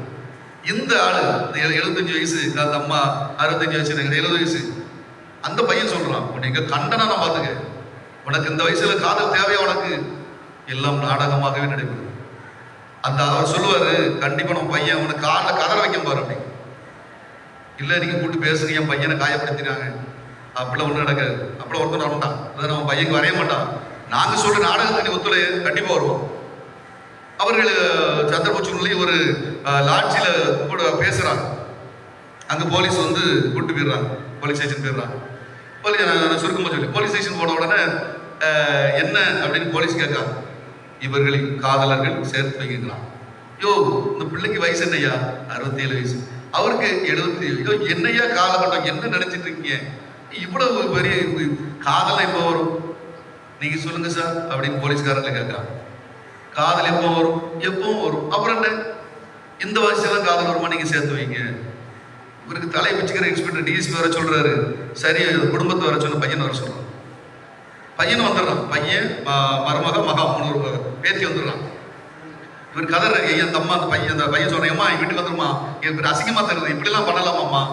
[SPEAKER 1] இந்த ஆளு 75 வயசு, அந்த அம்மா 65 வயசு, 70 வயசு. அந்த பையன் சொல்றான், உனக்கு கண்டனா நான் பார்த்துக்க, உனக்கு இந்த வயசுல காதல் தேவையா, உனக்கு எல்லாம் நாடகமாகவே நடைபெறும். அந்த அவர் சொல்லுவாரு, கண்டிப்பா நம்ம பையன் உனக்கு காலில் கதற வைக்க பாரு அப்படி. இல்லை நீங்க கூட்டு பேசுறீங்க, என் பையனை காயப்படுத்தினாங்க, அப்படிலாம் ஒன்றும் நடக்காது. அப்படிலாம் ஒருத்தர் வரமாட்டான், அதை நம்ம பையனுக்கு வரைய மாட்டான். நாங்க சொல்ற நாடகத்தை நீ ஒத்துழைய கண்டிப்பா வருவோம். அவர்கள் சந்திரபூச்சூர்லேயும் ஒரு லாட்ஜில கூட பேசுறாங்க. அங்க போலீஸ் வந்து கூட்டு போயிடுறாங்க, போலீஸ் ஸ்டேஷன் போயிடுறாங்க. சுருக்கமாக சொல்லி போலீஸ் ஸ்டேஷன் போன உடனே என்ன அப்படின்னு போலீஸ் கேட்காங்க, இவர்களின் காதலர்கள் சேர்த்து வைக்கிறான். யோ இந்த பிள்ளைக்கு வயசு என்னையா? 67 வயசு. அவருக்கு 70. என்னையா காலகட்டம், என்ன நினைச்சிட்டு இருக்கீங்க? இவ்வளவு பெரிய காதல் எப்போ வரும் நீங்க சொல்லுங்க சார் அப்படின்னு போலீஸ்காரர்கள் கேட்காங்க. காதல் எப்போ வரும்? எப்பவும் வரும். அப்புறம் என்ன, இந்த வயசுல காதல் வருமா? நீங்க சேர்த்து வைங்க. இவருக்கு தலை பிச்சுக்கிற இன்ஸ்பெக்டர் டிஎஸ்பி வர சொல்றாரு. சரி குடும்பத்தை வர சொன்ன பையனை வர சொல்றான். பையன் வந்துடுறான். பையன் மருமக மகா 3 பேத்தி வந்துடுறான். இவர் கதற, என் தம்மா அந்த பையன் சொல்றேன், அம்மா என் வீட்டுக்கு வந்துருமா, எனக்கு அசிங்கமா தருது, இப்படிலாம் பண்ணலாமாம்மா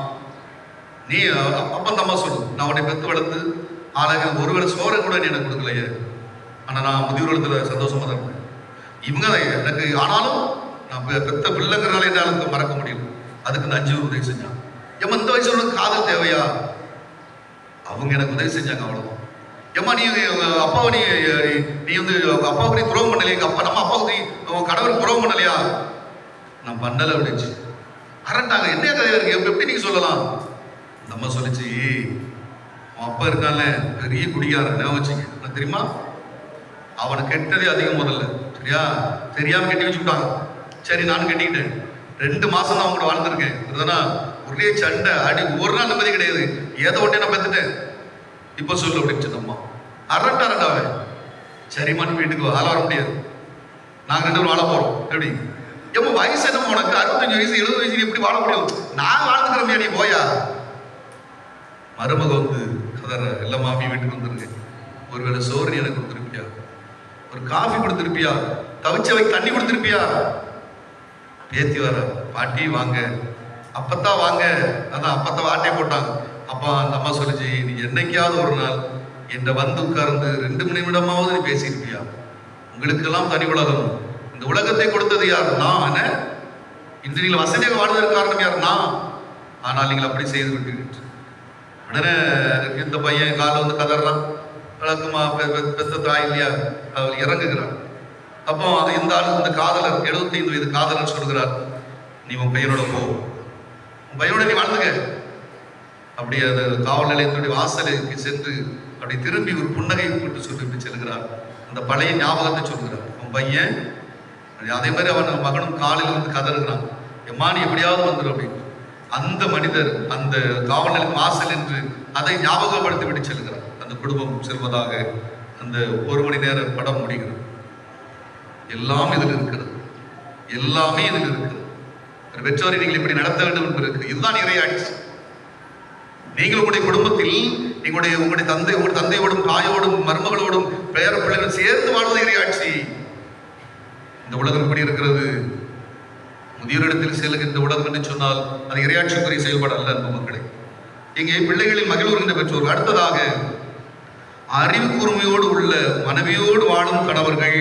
[SPEAKER 1] நீ? அப்பா தம்மா சொல்லு, நான் உன்னை பெத்து வளர்த்து ஆளாக ஒருவேளை சோறை கூட நீ எனக்கு கொடுக்கலையே, ஆனா நான் முதியோர் இடத்துல சந்தோஷமா தான் இருப்பேன். இவங்க எனக்கு ஆனாலும் நான் பெத்த பிள்ளைங்கிறனால என்னால மறக்க முடியல. அதுக்கு நான் 5 உதவி செஞ்சான். ஏமா இந்த வயசுல உனக்கு காதல் தேவையா? அவங்க எனக்கு உதவி செஞ்சாங்க, அவ்வளவுதான். ஏமா நீ அப்பாவை நீ வந்து அப்பாவுக்கு நீ துரோகம் பண்ணலையா? எங்க அப்பா நம்ம அப்பாவுக்கு கணவருக்கு துரோகம் பண்ணலையா? நான் பண்ணல அப்படிச்சு. அரட்டாங்க, என்ன கதையா இருக்கு, எப்படி நீங்க சொல்லலாம்? நம்ம சொல்லிச்சு, உன் அப்பா இருக்கான்ல பெரிய குடிகாரன், நான் வச்சுக்க தெரியுமா, அவனை கெட்டதே அதிகம் முதல்ல, சரியா? தெரியாம கட்டி வச்சுக்கிட்டாங்க. சரி நானும் கட்டிக்கிட்டேன். 2 மாசம் தான் அவங்க வாழ்ந்துருக்கேன். ஒரே சண்டை அடி, ஒரு நாள் நிம்மதி கிடையாது. ஏதோ ஒன்றே நான் பெற்றுட்டேன். இப்போ சொல்லு அப்படின்னு சொன்னம்மா. அரட்டாரண்டாவே. சரிம்மான்னு வீட்டுக்கு வாழ வர முடியாது, நாங்கள் 2 பேரும் வாழ போறோம். எப்படி எப்போ வயசு என்னமோ உனக்கு 65 வயசு 70 வயசு எப்படி வாழ முடியும்? நான் வாழ்ந்துக்கிறோம், நீ போயா? மருமக வந்து கதற, இல்லை மாமி வீட்டுக்கு வந்துருக்கேன், ஒருவேளை சோறு எனக்கு கொடுத்துருப்பியா, ஒரு காஃபி கொடுத்துருப்பியா, தவிச்ச தண்ணி கொடுத்துருப்பியா? பேத்தி வர, பாட்டி வாங்க, அப்பத்தான் வாங்க, அதான் அப்பத்தான் வாட்டை போட்டாங்க. அப்பா அந்த அம்மா சொல்லிச்சு, நீ என்னைக்காவது ஒரு நாள் என்ற வந்து உட்கார்ந்து 2 மணி நிமிடமாவது நீ பேசியிருப்பியா? உங்களுக்கெல்லாம் தனி உலகம், இந்த உலகத்தை கொடுத்தது யார்? நான். இன்று நீங்கள் வசதியாக வாழ்வதற்கு காரணம் யார்? நான். ஆனால் நீங்கள் அப்படி செய்து விட்டீர்கள். உடனே இந்த பையன் காலை வந்து கதறான். வழக்கமா பெத்த தாய் இல்லையா, அவள் இறங்குகிறார். அப்போ இந்த ஆளு, இந்த காதலர் 75 வயது காதலர் சொல்கிறார், நீ உன் பையனோட போ, உன் பையனோட நீ வாழ்ந்துக்க. அப்படி அந்த காவல் நிலையத்துடைய வாசலுக்கு சென்று அப்படி திரும்பி ஒரு புன்னகை விட்டு சொல்லிட்டு செல்கிறார். அந்த பழைய ஞாபகத்தை சொல்கிறார். உன் பையன் அதே மாதிரி அவன் மகனும் காலையில் இருந்து கதறுகிறான், எம்மா நீ எப்படியாவது வந்துடும் அப்படின்னு. அந்த மனிதர் அந்த காவல் நிலைய வாசல் என்று அதை ஞாபகப்படுத்தி விட்டு செல்கிறார். அந்த குடும்பம் செல்வதாக அந்த 1 மணி நேர படம் முடிகிறது. எல்லாம் இதில் இருக்கிறது, எல்லாமே இதில் இருக்கிறது. பெற்றோரை நீங்கள் இப்படி நடத்த வேண்டும் என்று இருக்கு. இதுதான் இறையாட்சி. நீங்கள் உங்களுடைய குடும்பத்தில் உங்களுடைய தந்தையோடும் தாயோடும் மருமகளோடும் பேர பிள்ளைகள் சேர்ந்து வாழ்வது இறையாட்சி. இந்த உலகம் இப்படி இருக்கிறது. முதியோரிடத்தில் செல்லுகின்ற உலகம் என்று சொன்னால் அது இறையாட்சிக்குரிய செயல்பாடு அல்ல அன்பு மக்களே. இங்கே பிள்ளைகளில் மகிழ்வுகின்ற பெற்றோர். அடுத்ததாக அறிவு கூர்மையோடு உள்ள மனைவியோடு வாழும் கணவர்கள்.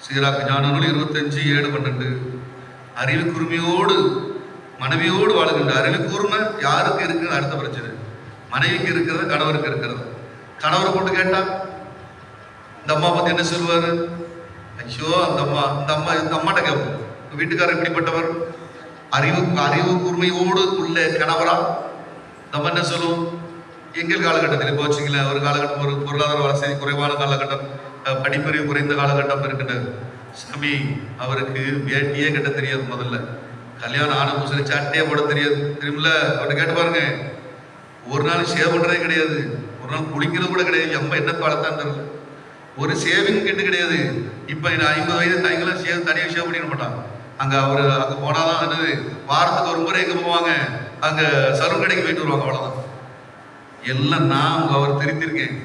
[SPEAKER 1] சீராக்கு ஞான நூல் 25:7-12. அறிவு கூர்மையோடு மனைவியோடு வாழுகின்ற. அறிவு கூர்மை யாருக்கு இருக்குது? அடுத்த பிரச்சனை மனைவிக்கு இருக்கிறது, கணவருக்கு இருக்கிறது. கணவரை போட்டு கேட்டா இந்த அம்மா பத்தி என்ன சொல்லுவாரு? ஐயோ அந்த அம்மாட்ட கேட்போம், வீட்டுக்காரர் எப்படிப்பட்டவர்? அறிவு கூர்மையோடு உள்ள கணவரா? நம்ம என்ன சொல்லுவோம்? எங்கள் காலகட்டத்தில் இப்போ வச்சுங்களேன், ஒரு காலகட்டம், ஒரு பொருளாதார வசதி குறைவான காலகட்டம், படிப்பறிவு குறைந்த காலகட்டம் இருக்கின்றது. சாமி அவருக்கு வேட்டியே கட்ட தெரியாது. முதல்ல கல்யாணம் ஆன புதுசுல சட்டையே போட தெரியாது. தெரியுமில்ல? அவர்கிட்ட கேட்டு பாருங்க. ஒரு நாள் சேவ் பண்ணுறதே கிடையாது, ஒரு நாள் குளிக்கிறது கூட கிடையாது. அம்மா என்ன வளர்த்தான்னு தெரியல. ஒரு சேவிங் கிட்ட கிடையாது. இப்போ 50 வயது தாய்ங்களாம் சேவ் தனியாக சேவ் பண்ணிட மாட்டாங்க. அங்கே போனாதான் என்னது, வாரத்துக்கு ஒரு முறை எங்கே போவாங்க? அங்கே சலூன் கடைக்கு போயிட்டு வருவாங்க, அவ்வளோதான். எல்லாம் நான் அவர் தெரிஞ்சிருக்கேன்.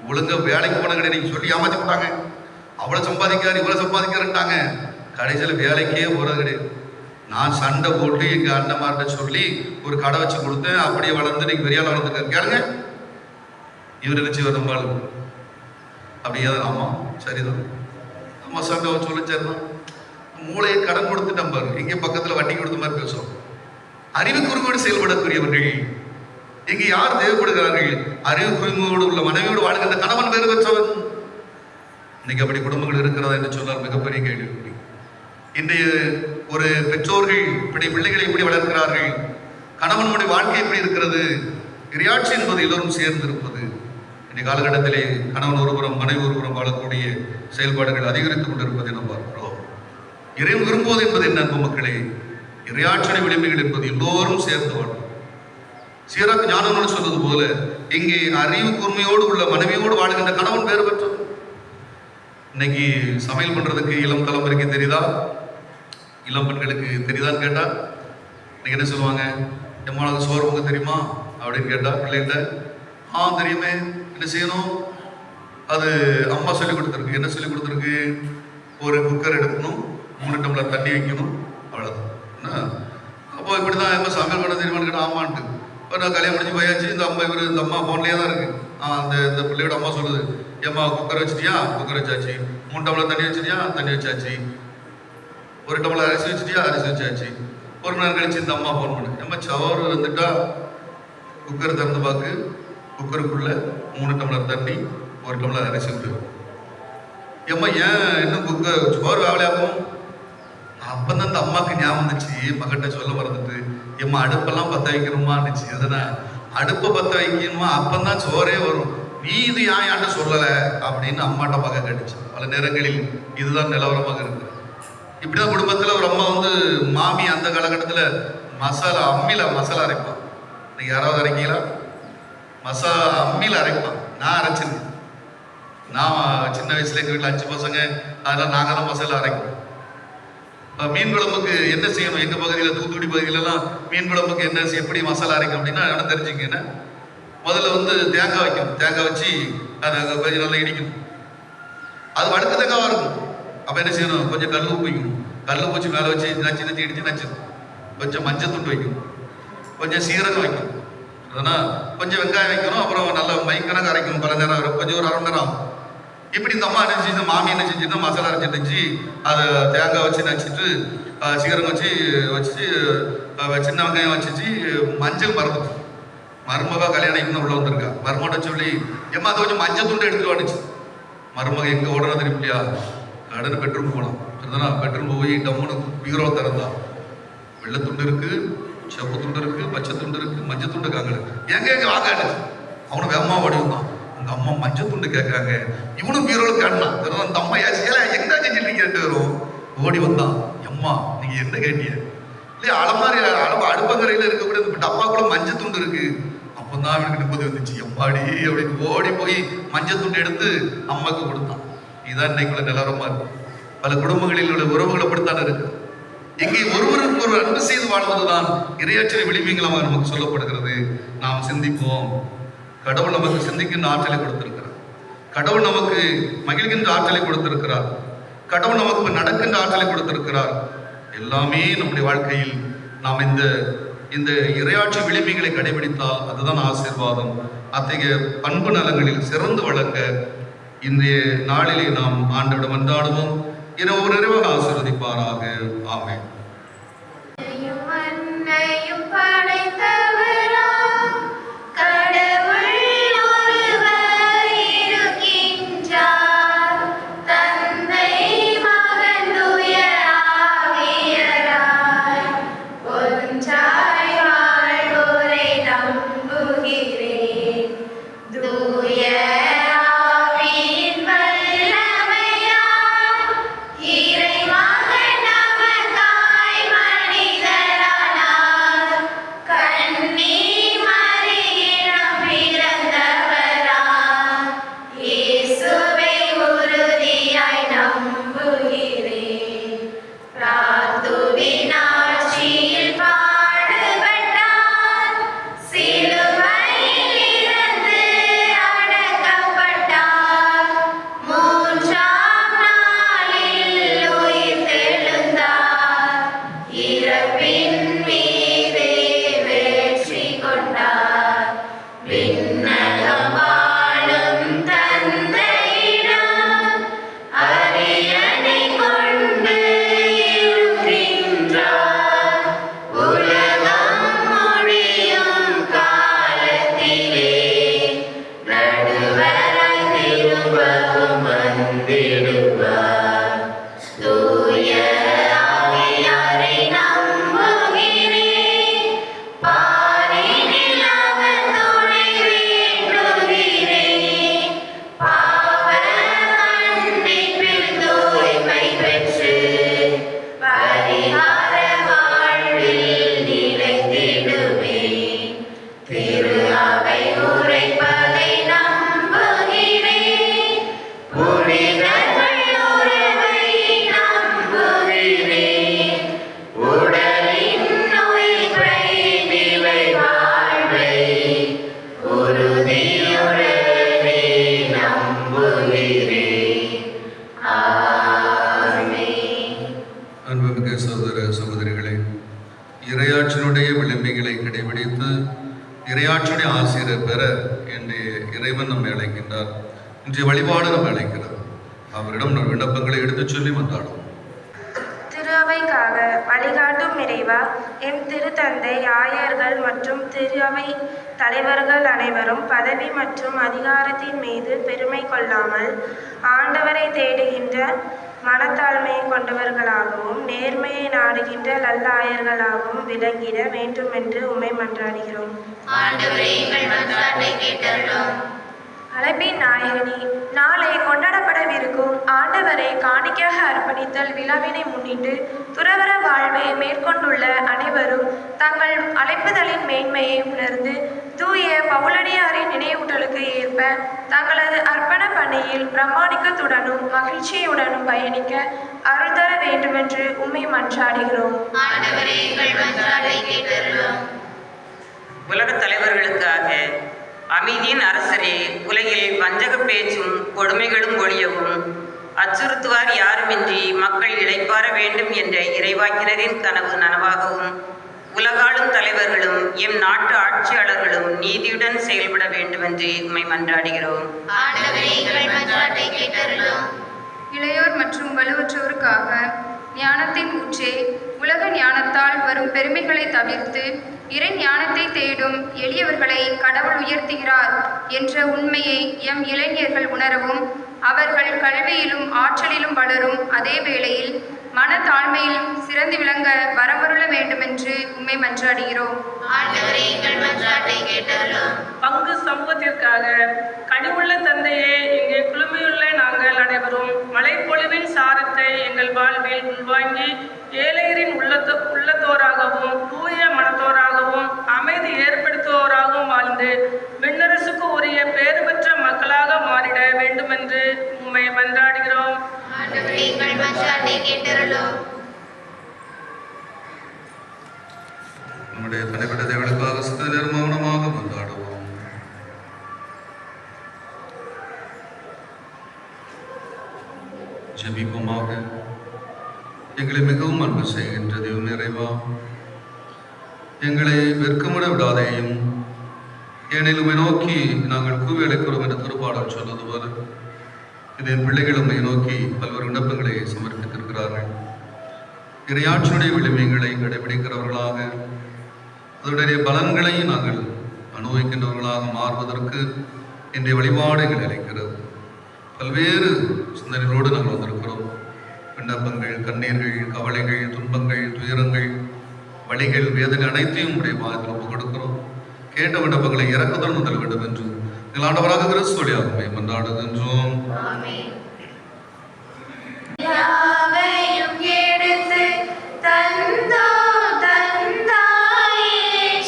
[SPEAKER 1] ஒழுங்கா வேலைக்கு போன கிடையாது. நீங்கள் சொல்லி ஏமாற்றி போட்டாங்க. அவ்வளோ சம்பாதிக்காரு இவ்வளோ சம்பாதிக்காருட்டாங்க. கடைசியில் வேலைக்கே போகிறது கிடையாது. நான் சண்டை போட்டு எங்கள் அண்ணன்மார்கிட்ட சொல்லி ஒரு கடை வச்சு கொடுத்தேன், அப்படியே வளர்ந்து நீங்கள் பெரியால் வளர்ந்துருக்காரு. கேளுங்க, இவர் நினச்சி வரம்பாள் அப்படியே தான். ஆமாம், சரிதான். அம்மா சண்டை வச்சு சொல்லிச்சாருதான். மூளையை கடன் கொடுத்துட்டேன் பாரு, இங்கே பக்கத்தில் வட்டி கொடுத்த மாதிரி பேசுவோம். அறிவு குறுங்கோடு செயல்படக்கூடியவர்கள் இங்கே யார் தேவைப்படுகிறார்கள்? அறிவு குறுங்கோடு உள்ள மனைவியோடு வாழ்கின்ற கணவன் வேறு பெற்றவன். இன்னைக்கு அப்படி குடும்பங்கள் இருக்கிறதா என்று சொன்னால் மிகப்பெரிய கேள்வி. இன்றைய ஒரு பெற்றோர்கள் இப்படி பிள்ளைகளை எப்படி வளர்க்கிறார்கள்? கணவனுடைய வாழ்க்கை எப்படி இருக்கிறது? இறையாட்சி என்பது எல்லோரும் சேர்ந்து இருப்பது. இன்றைய காலகட்டத்திலே கணவன் ஒருபுறம் மனைவி ஒருபுறம் வாழக்கூடிய செயல்பாடுகள் அதிகரித்துக் கொண்டிருப்பதை நாம் பார்க்கிறோம். இறைவன் விரும்புவது என்பது என்ன அன்பு மக்களே? இறையாட்சி விளிம்புகள் என்பது எல்லோரும் சேர்ந்து வாழும். சீராக் ஞானம்னு சொல்வது போல இங்கே அறிவு கூர்மையோடு உள்ள மனைவியோடு வாழ்கின்ற கணவன் வேறு பெற்றோம். இன்னைக்கு சமையல் பண்றதுக்கு இளம் தலைமுறைக்கு தெரியுதா? இளம் பெண்களுக்கு தெரியுதான்னு கேட்டா இன்னைக்கு என்ன சொல்லுவாங்க? எம்மாவுக்கு சோறு பொங்க தெரியுமா அப்படின்னு கேட்டா பிள்ளைகிட்ட தெரியுமே. என்ன செய்யணும்? அது அம்மா சொல்லி கொடுத்துருக்கு. என்ன சொல்லி கொடுத்துருக்கு? ஒரு குக்கர் எடுக்கணும், 3 டம்ளர் தண்ணி வைக்கணும், அவ்வளோதான். அப்போ இப்படிதான் எம்மா சமையல் பண்ண தெரியுமான்னு கேட்டா ஆமான்ட்டு. இப்போ நான் கல்யாணம் முடிஞ்சு போயாச்சு. இந்த அம்மா ஃபோன்லேயே தான் இருக்கு. இந்த பிள்ளையோட அம்மா சொல்லுது, ஏம்மா குக்கர் வச்சிட்டியா? குக்கர் வச்சாச்சு. 3 டம்ளர் தண்ணி வச்சிட்டியா? தண்ணி வச்சாச்சு. 1 டம்ளர் அரிசி வச்சிட்டியா? அரிசி வச்சாச்சு. ஒரு மணி நேரம் கழிச்சு இந்த அம்மா ஃபோன் பண்ணு, ஏம்மா சவர் வந்துட்டா? குக்கர் திறந்து பார்க்கு, குக்கருக்குள்ள 3 டம்ளர் தண்ணி, 1 டம்ளர் அரிசி விட்டு. ஏம்மா ஏன் இன்னும் குக்கர் சோறு வேலையாகும்? அப்பதான் இந்த அம்மாவுக்கு ஞாபகம் வந்துச்சு, மகிட்ட சொல்ல மறந்துட்டு, ஏம்மா அடுப்பெல்லாம் பற்ற வைக்கணுமா இருந்துச்சு. எதனா அடுப்பை பற்ற வைக்கணுமா? அப்பந்தான் சோறே வரும். நீ இது யான்ட்ட சொல்லலை அப்படின்னு அம்மாட்ட பக்கம் கட்டுச்சு. பல நேரங்களில் இதுதான் நிலவரமாக இருக்கு. இப்படிதான் குடும்பத்தில் ஒரு அம்மா மாமி அந்த காலகட்டத்தில் மசாலா அரைப்பான். இன்னைக்கு யாராவது அரைக்கீங்களா? அம்மியில் அரைப்பான். நான் அரைச்சிருக்கேன். நான் சின்ன வயசுல எங்கள் வீட்டில் 5 பசங்க, அதெல்லாம் நாங்கள் தான் மசாலா அரைப்போம். மீன் குழம்புக்கு என்ன செய்யணும்? எங்கள் பகுதியில் தூத்துக்குடி பகுதியிலலாம் மீன் குழம்புக்கு என்ன எப்படி மசாலா அரைக்கும் அப்படின்னா என்ன தெரிஞ்சுங்க. முதல்ல தேங்காய் வைக்கணும். தேங்காய் வச்சு அதை கொஞ்சம் நல்லா இடிக்கணும். அது வடுக்க தேங்காவாக இருக்கும். அப்போ என்ன செய்யணும்? கொஞ்சம் கல் உப்பு வைக்கணும். கல் உப்பு வச்சு மேலே வச்சு நச்சு இடிச்சு நச்சிடும். கொஞ்சம் மஞ்சள் துண்டு வைக்கணும், கொஞ்சம் சீரகம் வைக்கணும், அதனால் கொஞ்சம் வெங்காயம் வைக்கணும். அப்புறம் நல்லா மைக்கணக்கு அரைக்கணும். பல நேரம் கொஞ்சம் ஒரு 1/2 மணி நேரம். இப்படி இந்த அம்மா என்ன செஞ்சு, மாமி என்ன செஞ்சுன்னா மசாலா அரைச்சி அதை தேங்காய் வச்சு நச்சுட்டு சீரகம் வச்சு சின்ன வெங்காயம் வச்சு மஞ்சள் மறந்துச்சு. மருமகா கல்யாணம் இன்னும் உள்ள வந்திருக்கா. மருமகிட்ட சொல்லி, ஏம்மா அதை கொஞ்சம் மஞ்சள் துண்டு எடுத்துட்டு வந்துச்சு. மருமக எங்கே ஓடனா தெரியுமில்லையா? கடனை பெட்ரூம் போனான். அதுதானா பெட்ரூம் போய் டம்முன்னு பீரோ திறந்தா. வெள்ளை துண்டு இருக்கு, செப்பு துண்டு இருக்கு, பச்சை துண்டு இருக்கு, மஞ்சள் துண்டு காங்கல. எங்க வாங்க அவனு வேகமா ஓடி வந்தான். உங்க அம்மா மஞ்சள் துண்டு கேட்காங்க. இவனும் பீரோல கேட்டான். அந்த அம்மா எங்க செஞ்சுட்டு கேட்டு வரும். ஓடி வந்தான். அம்மா நீங்க என்ன கேட்டீங்க? இல்லையா அலமாரி அடுப்பங்கரையில இருக்கக்கூடிய டப்பாக்குள்ள மஞ்சள் துண்டு இருக்கு. அப்பதான் அவனுக்கு நிம்மதி வந்துச்சு. எம்மாடி அப்படின்னு ஓடி போய் மஞ்சள் துண்டு எடுத்து அம்மாவுக்கு கொடுத்தான். இதுதான் இன்னைக்குள்ள நிலவரமா இருக்கு. பல குடும்பங்களில் உள்ள உறவுகள் அப்படித்தான் இருக்கு. இங்கே ஒருவருக்கு ஒரு அன்பு செய்து வாழ்வதுதான் இறையாட்சி விளிம்புகளாக நமக்கு சொல்லப்படுகிறது. நாம் சிந்திப்போம். கடவுள் நமக்கு சிந்திக்கின்ற ஆற்றலை கொடுத்திருக்கிறார். கடவுள் நமக்கு மகிழ்கின்ற ஆற்றலை கொடுத்திருக்கிறார். கடவுள் நமக்கு நடக்கின்ற ஆற்றலை கொடுத்திருக்கிறார். எல்லாமே நம்முடைய வாழ்க்கையில் நாம் இந்த இறையாட்சி விளிம்புகளை கடைபிடித்தால் அதுதான் ஆசீர்வாதம். அத்தகைய பண்பு நலங்களில் சிறந்து வழங்க இன்றைய நாளிலே நாம் ஆண்டவிடம் மன்றாடுவோம். ஒரு நிறைவாக ஆசீர்வதிப்பாராக. ஆமென்.
[SPEAKER 3] நீ நம்புகிறேன்.
[SPEAKER 1] அன்புமிக்க சகோதர சகோதரிகளே, இறையாட்சியினுடைய விளிம்புகளை கடைபிடித்து இறையாட்சியுடைய ஆசிரியரை பெற என்று இறைவன் நம்மை அழைக்கின்றார். இன்றைய வழிபாடு நம்மை அழைக்கிறது. அவரிடம் நம் விண்ணப்பங்களை எடுத்துச் சொல்லி வந்தாடும்.
[SPEAKER 4] திரு அவைக்காக வழிகாட்டும் இறைவா, எம் திருத்தந்தை, ஆயர்கள் மற்றும் திரு அவை தலைவர்கள் அனைவரும் பதவி மற்றும் அதிகாரத்தின் மீது பெருமை கொள்ளாமல் ஆண்டவரை தேடுகின்ற மனத்தாழ்மையை கொண்டவர்களாகவும் நேர்மையை நாடுகின்ற நல்லாயர்களாகவும் விளங்கிட வேண்டுமென்று உம்மை மன்றாடுகிறோம்.
[SPEAKER 3] ஆண்டவரே, எங்கள் மன்றாட்டை கேட்டருளும்.
[SPEAKER 4] அழைப்பின் நாயகனே, நாளை கொண்டாடப்படவிருக்கும் ஆண்டவரை காணிக்கையாக அர்ப்பணித்தல் விழாவினை முன்னிட்டு துறவற வாழ்வை மேற்கொண்டுள்ள அனைவரும் தங்கள் அழைப்புதலின் மேன்மையை உணர்ந்து தூய பவுலடியாரின் நினைவூட்டலுக்கு ஏற்ப தங்களது அர்ப்பண பணியில் பிரமாணிக்கத்துடனும் மகிழ்ச்சியுடனும் பயணிக்க அருள் தர வேண்டுமென்று உம்மை மன்றாடுகிறோம்.
[SPEAKER 3] ஆண்டவரே, எங்கள் மன்றாட்டை கேட்டருளும்.
[SPEAKER 5] உலகத் தலைவர்களுக்காக அமைதியின் அரசரே, உலகில் வஞ்சக பேச்சும் கொடுமைகளும் ஒழியவும் அச்சுறுத்துவார் யாருமின்றி மக்கள் இளைப்பாற வேண்டும் என்ற இறைவாக்கினரின் கனவு நனவாகவும் உலகாளும் தலைவர்களும் எம் நாட்டு ஆட்சியாளர்களும் நீதியுடன் செயல்பட வேண்டுமென்று உம்மை மன்றாடுகிறோம்.
[SPEAKER 3] ஆண்டவரே, எங்கள் மன்றாட்டை கேட்டருளும்.
[SPEAKER 2] இளையோர் மற்றும் வலுவற்றோருக்காக ஞானத்தின் ஊற்றே, உலக ஞானத்தால் வரும் பெருமைகளை தவிர்த்து இறை ஞானத்தை தேடும் எளியவர்களை கடவுள் உயர்த்துகிறார் என்ற உண்மையை எம் இளைஞர்கள் உணரவும் அவர்கள் கல்வியிலும் ஆற்றலிலும் வளரும் அதே வேளையில் மனத்தாழ்மையிலும் சிறந்து விளங்க வரமருள வேண்டுமென்று உம்மை மன்றாடுகிறோம்.
[SPEAKER 3] ஆண்டவரே, எங்கள் மன்றாட்டை கேட்டருளும்.
[SPEAKER 6] பங்கு சமூகத்திற்காக கனிவுள்ள தந்தையே, இங்கே குழுமையுள்ள நாங்கள் அனைவரும் மழைப்பொழிவின் சாரத்தை எங்கள் வாழ்வில் உள்வாங்கி ஏழையரின் உள்ளத்தோராகவும் தூய மனத்தோராகவும் அமைதி ஏற்படுத்துவோராகவும் வாழ்ந்து விண்ணரசுக்கு உரிய பேறு பெற்ற மக்களாக மாறிட வேண்டுமென்று உம்மை மன்றாடுகிறோம்.
[SPEAKER 3] ஆண்டவரே, எங்கள் மன்றாட்டை கேட்டருளும்.
[SPEAKER 1] நம்முடைய தனிப்பட்ட தேவனுக்காக சிறு மௌனமாக கொண்டாடுவோம். ஜெபிப்போமாக. எங்களை மிகவும் அன்பு செய்கின்ற தெய்வம் நிறைவா, எங்களை வெட்கமுட விடாதேயும், ஏனெனில் உம்மை நோக்கி நாங்கள் கூவி அழைக்கிறோம் என்ற திருப்பாடல் சொல்வது போல இதே பிள்ளைகள் உம்மை நோக்கி பல்வேறு விண்ணப்பங்களை சமர்ப்பித்திருக்கிறார்கள். இறையாட்சியுடைய விளிம்புகளை கடைபிடிக்கிறவர்களாக அதனுடைய பலன்களை நாங்கள் அனுபவிக்கின்றவர்களாக மாறுவதற்கு இன்றைய வழிபாடு எங்களை அழைக்கிறது. பல்வேறு சிந்தனைகளோடு நாங்கள் வந்திருக்கிறோம். விண்ணப்பங்கள், கண்ணீர்கள், கவலைகள், துன்பங்கள், துயரங்கள், வழிகள், வேதனை அனைத்தையும் உடைய பாதத்தில் ஒப்புக் கொடுக்கிறோம். கேட்ட விண்ணப்பங்களை இறக்குதல் தர வேண்டும் என்று எங்கள் ஆண்டவராக கிறிஸ்து வழியாக மன்றாடுகின்றோம்.
[SPEAKER 3] ஆமென். யாவையும் எடுத்து தந்தோம் தந்தாயே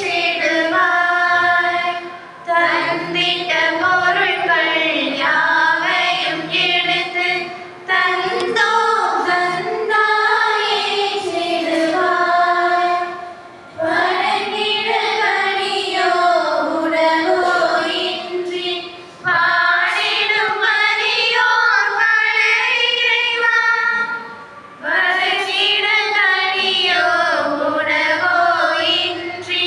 [SPEAKER 3] செடுவாய். தந்திட்ட பொருட்கள் யாவையும் எடுத்து தந்தோம் தந்தாயே செடுவாய். வணங்கிட கனியோ உணவோ இன்றி பாடிடும் மரியோர் பலர் இறைவா. வணங்கிட கனியோ உணவோ இன்றி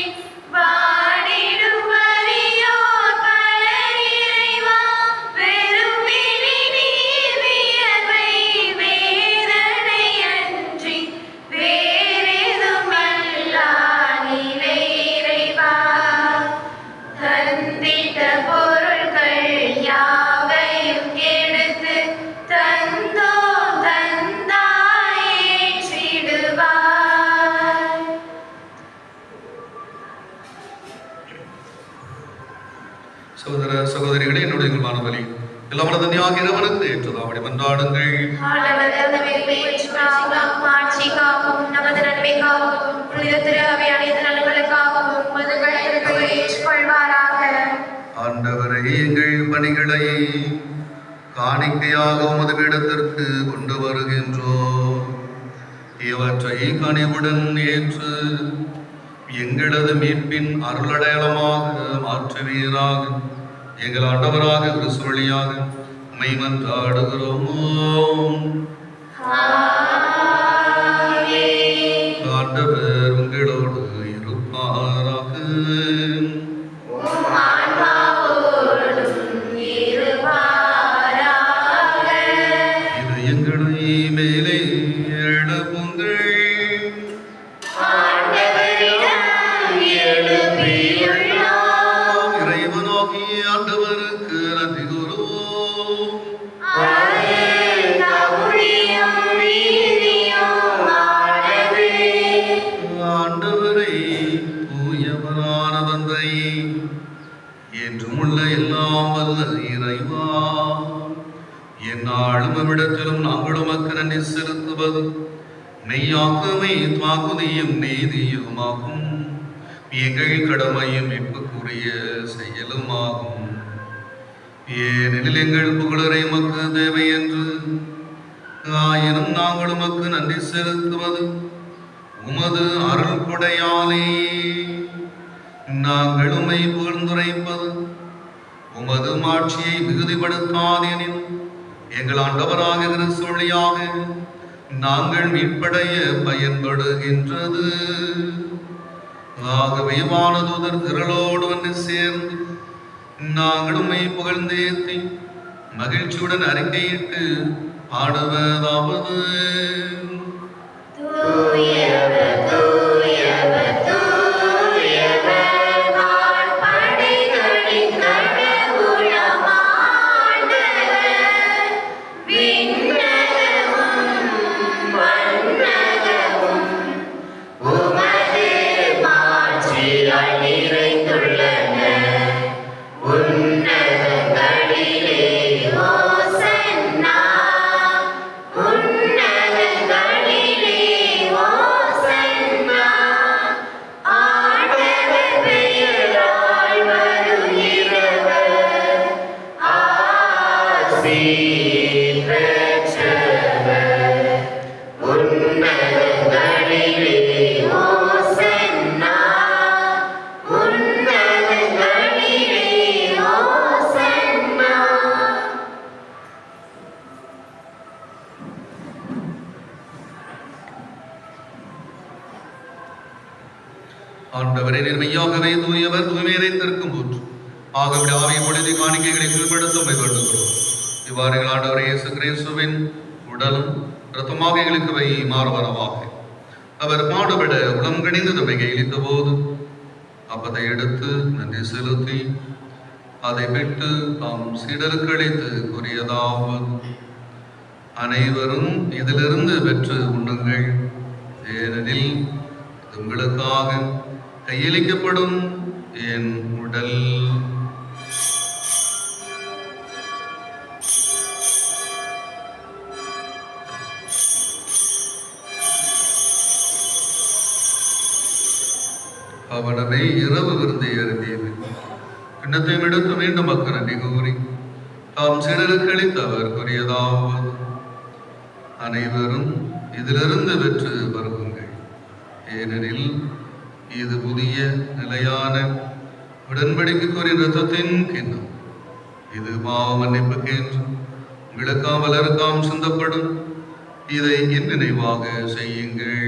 [SPEAKER 3] பாடிடும் மரியோர் பலர் இறைவா. வெறும் விழி நீர் வியர்வை வேதனை அன்றி வேறெதுமல்லா நிலை இறைவா. தந்திட்ட பொருட்கள் யாவையும் எடுத்து தந்தோம் தந்தாயே சிடுவாய்.
[SPEAKER 1] சகோதர சகோதரிகளே, என்னுடைய மாணவர்களே, எல்லாம் வல்லமையாக இறைவனுக்கு ஏற்றதாவடி மன்றாடுங்கள்.
[SPEAKER 4] ஆண்டவர் தம்மை ஏற்றுக்கொள்ளும் ஆட்சிக்காகவும் நமது நன்மைக்காகவும் புனித திரு அவை அனைத்து நலன்களுக்காகவும் உமது கட்டளைகளை ஏற்றுக்கொள்வாராக.
[SPEAKER 1] ஆண்டவரை எங்கள் பணிகளை காணிக்கையாக உமது பீடத்திற்கு கொண்டு வருகின்றோம். இவற்றை கனிவுடன் ஏற்று எங்களது மீட்பின் அருளடையாளமாக மாற்றுவீராக. எங்கள் ஆண்டவராக கிறிஸ்து வழியாக மெய்மன்றாடுகிறோமோ. ஆண்டவர் உங்களோடு இருப்பாராக. இதயங்களை மேலே எழுப்புங்கள். இறைவனாகிய ஆண்டவருக்கு நன்றி கூறுவோம். ஆண்டவரை தூயவரான தந்தை, என்றும் உள்ள எல்லாம் வல்ல இறைவா, எந்நாளும் அவ்விடத்திலும் நாங்கள் உமக்கு நன்றி செலுத்துவது மெய்யாக்குமை தாக்குதியும் நீதியுமாகும். எங்கள் கடமையும் மீட்புக்குரிய செயலுமாகும். ஏனெனில் எங்கள் புகழரை உமக்கு தேவை என்று ஆயினும் நாங்கள் உமக்கு நன்றி செலுத்துவது உமது அருள் கொடையாலே. நாங்கள் உம்மை புகழ்ந்துரைப்பது உமது மாட்சியை மிகுதிப்படுத்தாதெனில் எங்கள் ஆண்டவராக கிறிஸ்து வழியாக நாங்கள் மீட்படைய பயன்படுகின்றது. ஆகவே வானதூதர் திரளோடு வந்து சேர்ந்து நாங்கள் உம்மை புகழ்ந்தேத்தி மகிழ்ச்சியுடன் அறிக்கையிட்டு பாடுவதாவது: ஆண்டவரே, நேர்மையாகவே தூயவர், தூய்மையை தற்கும் போற்று. ஆகவே ஆவிய பொழுது காணிக்கைகளை கீழ்படுத்தும் வேண்டுகிறோம். இவ்வாறு ஆண்டவர் இயேசு கிறிஸ்துவின் உடலும் இரத்தமாக எங்களுக்கு வை மாறுவரவாக. அவர் பாடுபட உளம் கணிந்து தம்மை கையளித்த போது அப்பதை எடுத்து நன்றி செலுத்தி அதை விட்டு தாம் சீடருக்கு அளித்து கூறியதாவது: அனைவரும் இதிலிருந்து பெற்று உண்ணுங்கள். ஏனெனில் இது உங்களுக்காக கையளிக்கப்படும் என் உடல். அவனவை இரவு விருந்தை அருந்தியது. கிண்ணத்தை எடுத்து மீண்டும் மக்கள் நன்றி கூறி தாம் சீடருக்கு அளித்தவர் கூறியதாவது: அனைவரும் இதிலிருந்து பெற்று வருகுங்கள். ஏனெனில் இது புதிய நிலையான உடன்படிக்கைக்குரிய இரத்தத்தின் கிண்ணம். இது பாவ மன்னிப்புக்கென்று உங்களுக்காம் பலருக்காம் சிந்தப்படும். இதை என் நினைவாக செய்யுங்கள்.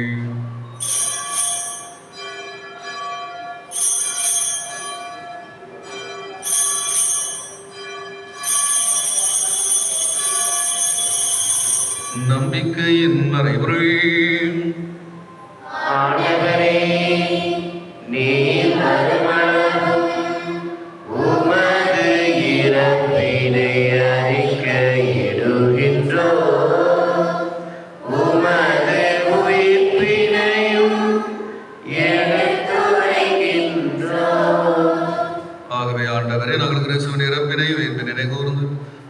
[SPEAKER 1] நம்பிக்கையின் மறைபொருள்.
[SPEAKER 7] ஆண்டவரே, நீர் மறுமளவும் உமது இறப்பினை அறிக்கையிடுகின்றோம். உமது உயிர்ப்பினையும் எடுத்துரைக்கின்றோம்.
[SPEAKER 1] ஆகவே ஆண்டவரே, நாங்கள் கிறிஸ்துவின் இறப்பினை உயிர்ப்பினை கூர்ந்து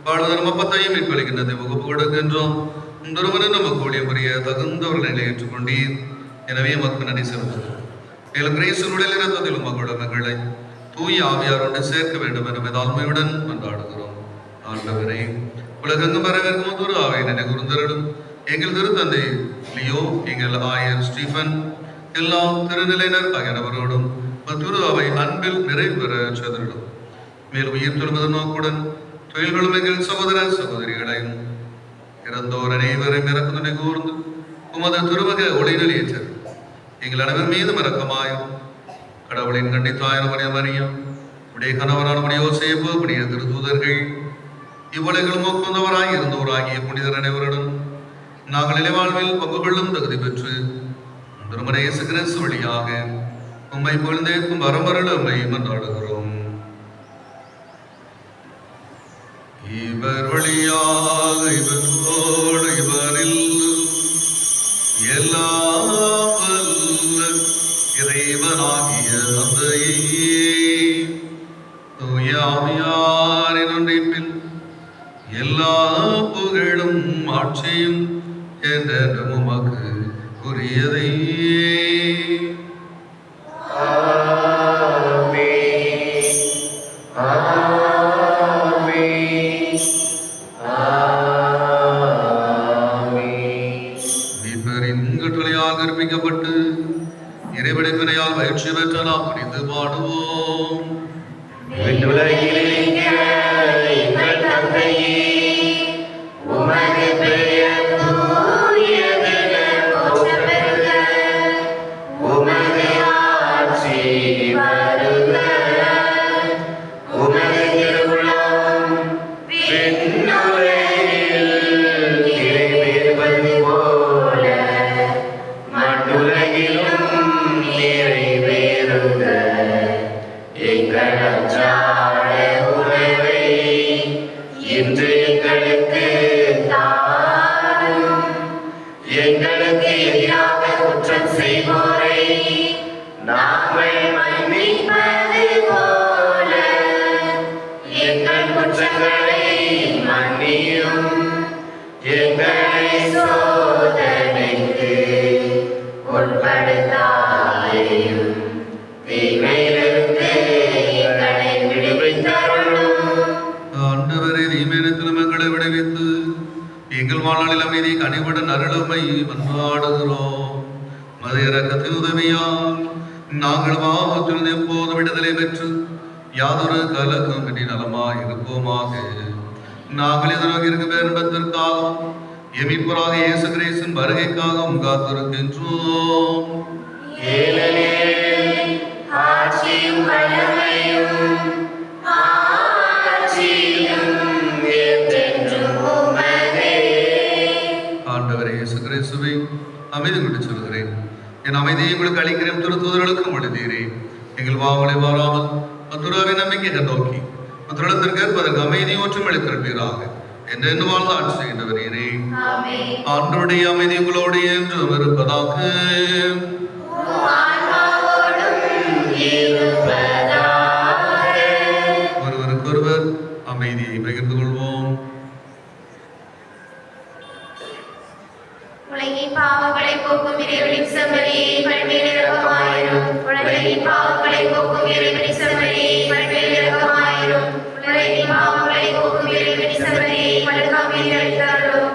[SPEAKER 1] வாழ்வதன் அப்பத்தையும் மீட்பளிக்கின்றதை முகப்பு கொடுக்கின்றோம். ஒருவனும் நமக்கு ஊழியம் புரிய தகுந்தவர்களை ஏற்றுக்கொண்டீர். எனவே மக்கு நன்றி செலுத்துகிறோம். மேலும் கிறிஸ்துவின் இரத்தத்திலும் மகளோட மகளை தூய ஆவியாரோடு சேர்க்க வேண்டும் என தாழ்மையுடன் கொண்டாடுகிறோம். ஆண்டவரே, உலகெங்கும் வரவேற்கும் திரு ஆவை நினை குருந்தரிடம் எங்கள் திருத்தந்தை லியோ, எங்கள் ஆயர் ஸ்டீஃபன், எல்லா திருநிலையினர் ஆகியவரோடும் திரு அவை அன்பில் நிறைவேற சென்றிடும். மேலும் உயிர் தொழுவது நோக்குடன் தொழில்களும் எங்கள் சகோதர சகோதரிகளையும் இறந்தோர் அனைவரும் இறக்குதுணை கூர்ந்து உமது திருமக ஒளிநல் ஏற்றர் எங்கள் அனைவர் மீதும் இரக்கமாயும் கடவுளின் கண்டித்தாயான மரியம் உடைய கணவரான யோசேப்பு புனித திருத்தூதர்கள் இவ்வுலகிலும் ஒப்புந்தவராய் இருந்தோராகிய புனிதர் அனைவருடன் நாங்கள் இலைவாழ்வில் பங்கு கொள்ளும் தகுதி பெற்று திருமண இயேசு கிறிஸ்து வழியாக உம்மை புகழ்ந்தேற்கும் வரமருள் உம்மை மன்றாடுகிறோம். இவர் வழியாக இவரோடு இவரில் எல்லாம் வல்ல இறைவனாகிய தந்தையே தூய ஆவியாரின் ஒன்றிப்பில் எல்லா புகழும் ஆட்சியும் என்றென்றும் உமக்கு உரியதே. கற்பிக்கப்பட்டு இறைவனையால் பயிற்சி பெற்ற நாம் புரிந்து பாடுவோம். எங்கள் வாழ்நாளில் அமைதி கனிவுடன் அருளுமை மன்றாடுகிறோம். மது இறக்கத்தின் உதவியால் நாங்கள் பாவத்தில் எப்போது விடுதலை பெற்று யாதொரு கலக்கம் இன்றி நலமாய் இருப்போமாக. நாங்கள் எதிராக இருக்கும் பேரன்பத்திற்காகவும் எமிப்பராக இயேசு கிறிஸ்துவின் வருகைக்காகவும் காத்திருக்கின்றோம். ஆண்டவரே இயேசு கிறிஸ்துவே, அமைதி கொண்டு சொல்கிறேன், என் அமைதியை உங்களுக்கு அளிக்கிறேன். திருத்தூதர்களுக்கும் எழுதுகிறேன், எங்கள் வாவலை வாராமல் மத்துராவின் நம்பிக்கை நோக்கி மற்றத்திற்கு ஏற்பதற்கு அமைதி ஒற்றும் அளித்திருப்பீராக என்று வாழ்ந்து ஆட்சி செய்கின்றவரே. ஆண்டவருடைய அமைதி உங்களோடு என்று இருப்பதாக. ஒருவருக்கொருவர் அமைதியை பகிர்ந்து கொள்வோம்.
[SPEAKER 4] உலகின் பாவங்களை போக்கும் இறைவனின் செம்மறியே பல்வேறு இரக்கமாயிரும். உலகின் பாவங்களை போக்கும் இறைவனின் செம்மறியே பல்வேறு இரக்கமாயிரும். உலகின் பாவங்களை போக்கும் இறைவனின் செம்மறியே பல்காமை அளித்தாரும்.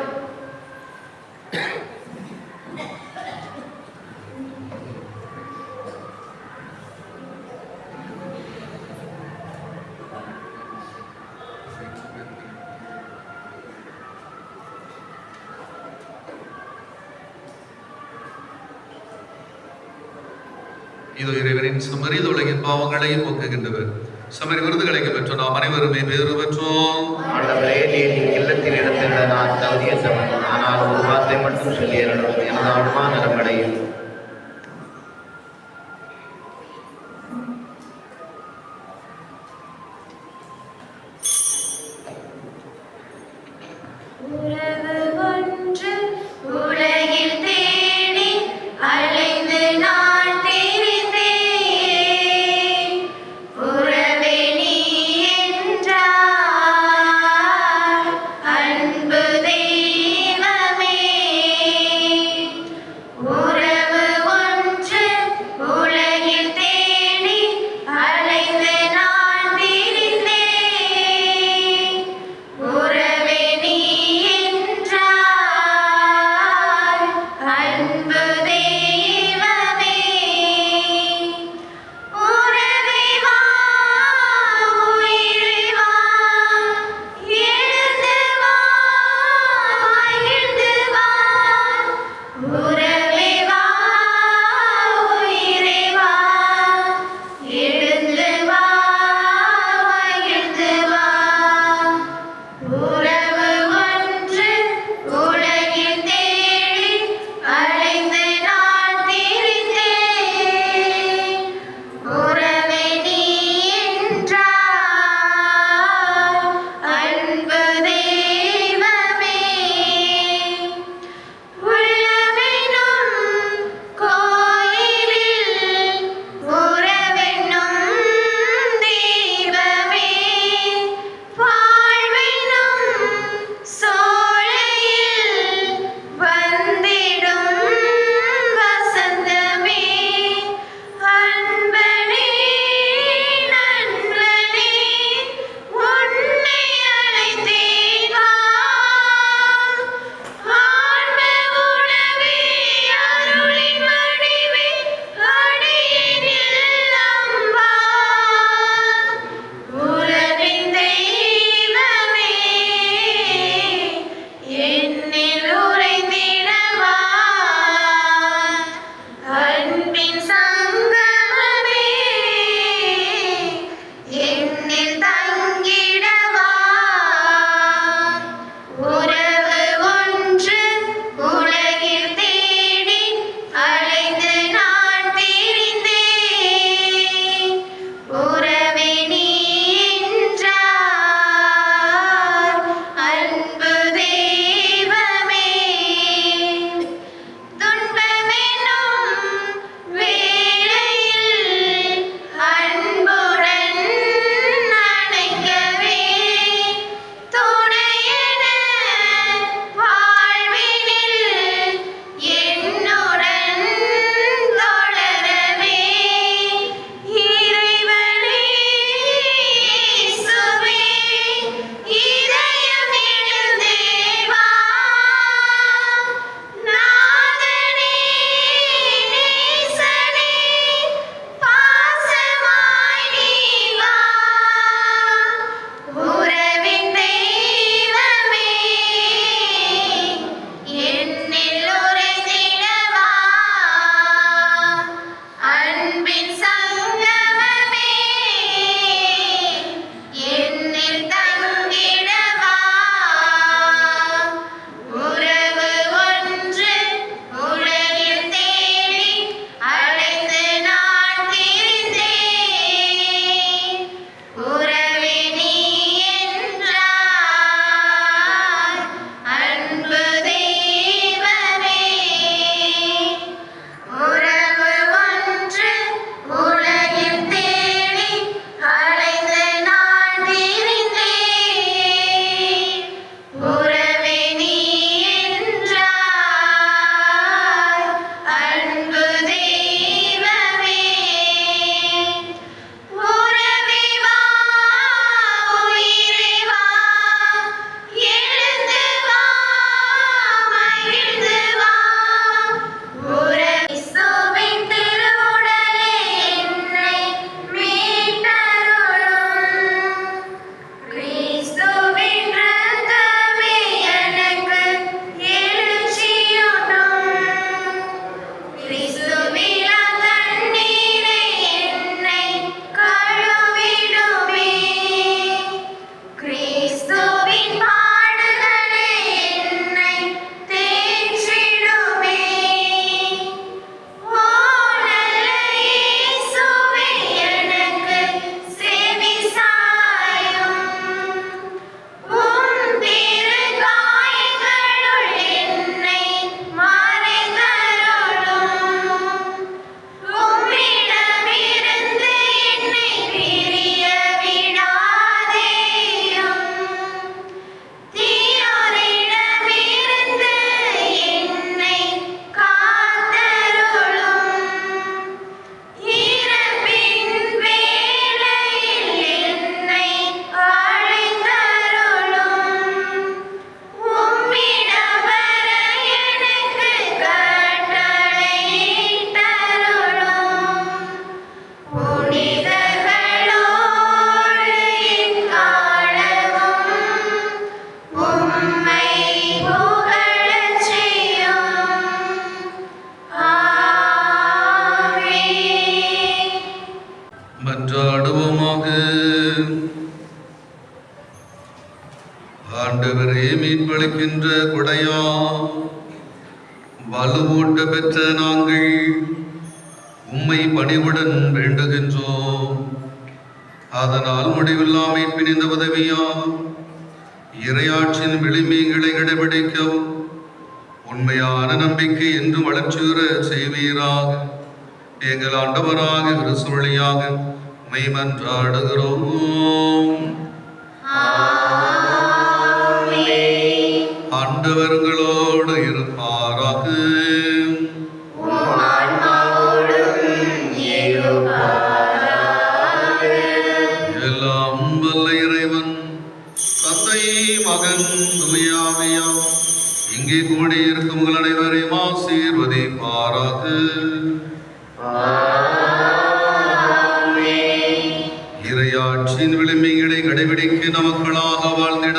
[SPEAKER 1] இதோ இறைவனின் செம்மறி, உலகின் பாவங்களை போக்குகின்றவர். செம்மறி விருதுகளை பெற்ற நாம் அனைவருமே பேறு பெற்றோம்.
[SPEAKER 7] இல்லத்தில் இடத்தில் நான் தகுதிய சமன், ஆனால் ஒரு வார்த்தை மட்டும் சொல்லி எனது ஆன்மா நலமடையும்.
[SPEAKER 1] வாழ்வளிக்கின்ற குடையா வலுவூட்ட பெற்ற நாங்கள் உம்மை பணிவுடன் வேண்டுகின்றோம். அதனால் முடிவில்லாமை பிணிந்த உதவியா இறையாட்சியின் விளிமீன்களை கடைபிடிக்கவும் உண்மையான நம்பிக்கை என்று வளர்ச்சியுற செய்வீராக. எங்கள் ஆண்டவராக கிறிஸ்து வழியாக உம்மை மன்றாடுகிறோம். ஆண்டவர்களோடு இருப்பாராக. எல்லாம் வல்ல இறைவன் தந்தை மகன் தூயாவியா இங்கே கூடியிருக்கும் உங்கள் அனைவரையும் ஆசீர்வதிப்பாராக. இறையாட்சியின் விளிம்புகளை கடைபிடிக்க நமக்களாக வாழ்ந்திட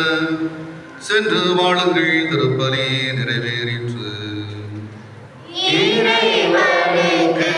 [SPEAKER 1] சென்று வாழுங்கள். திருப்பலி நிறைவேறிற்று.
[SPEAKER 4] இறைவனுக்கு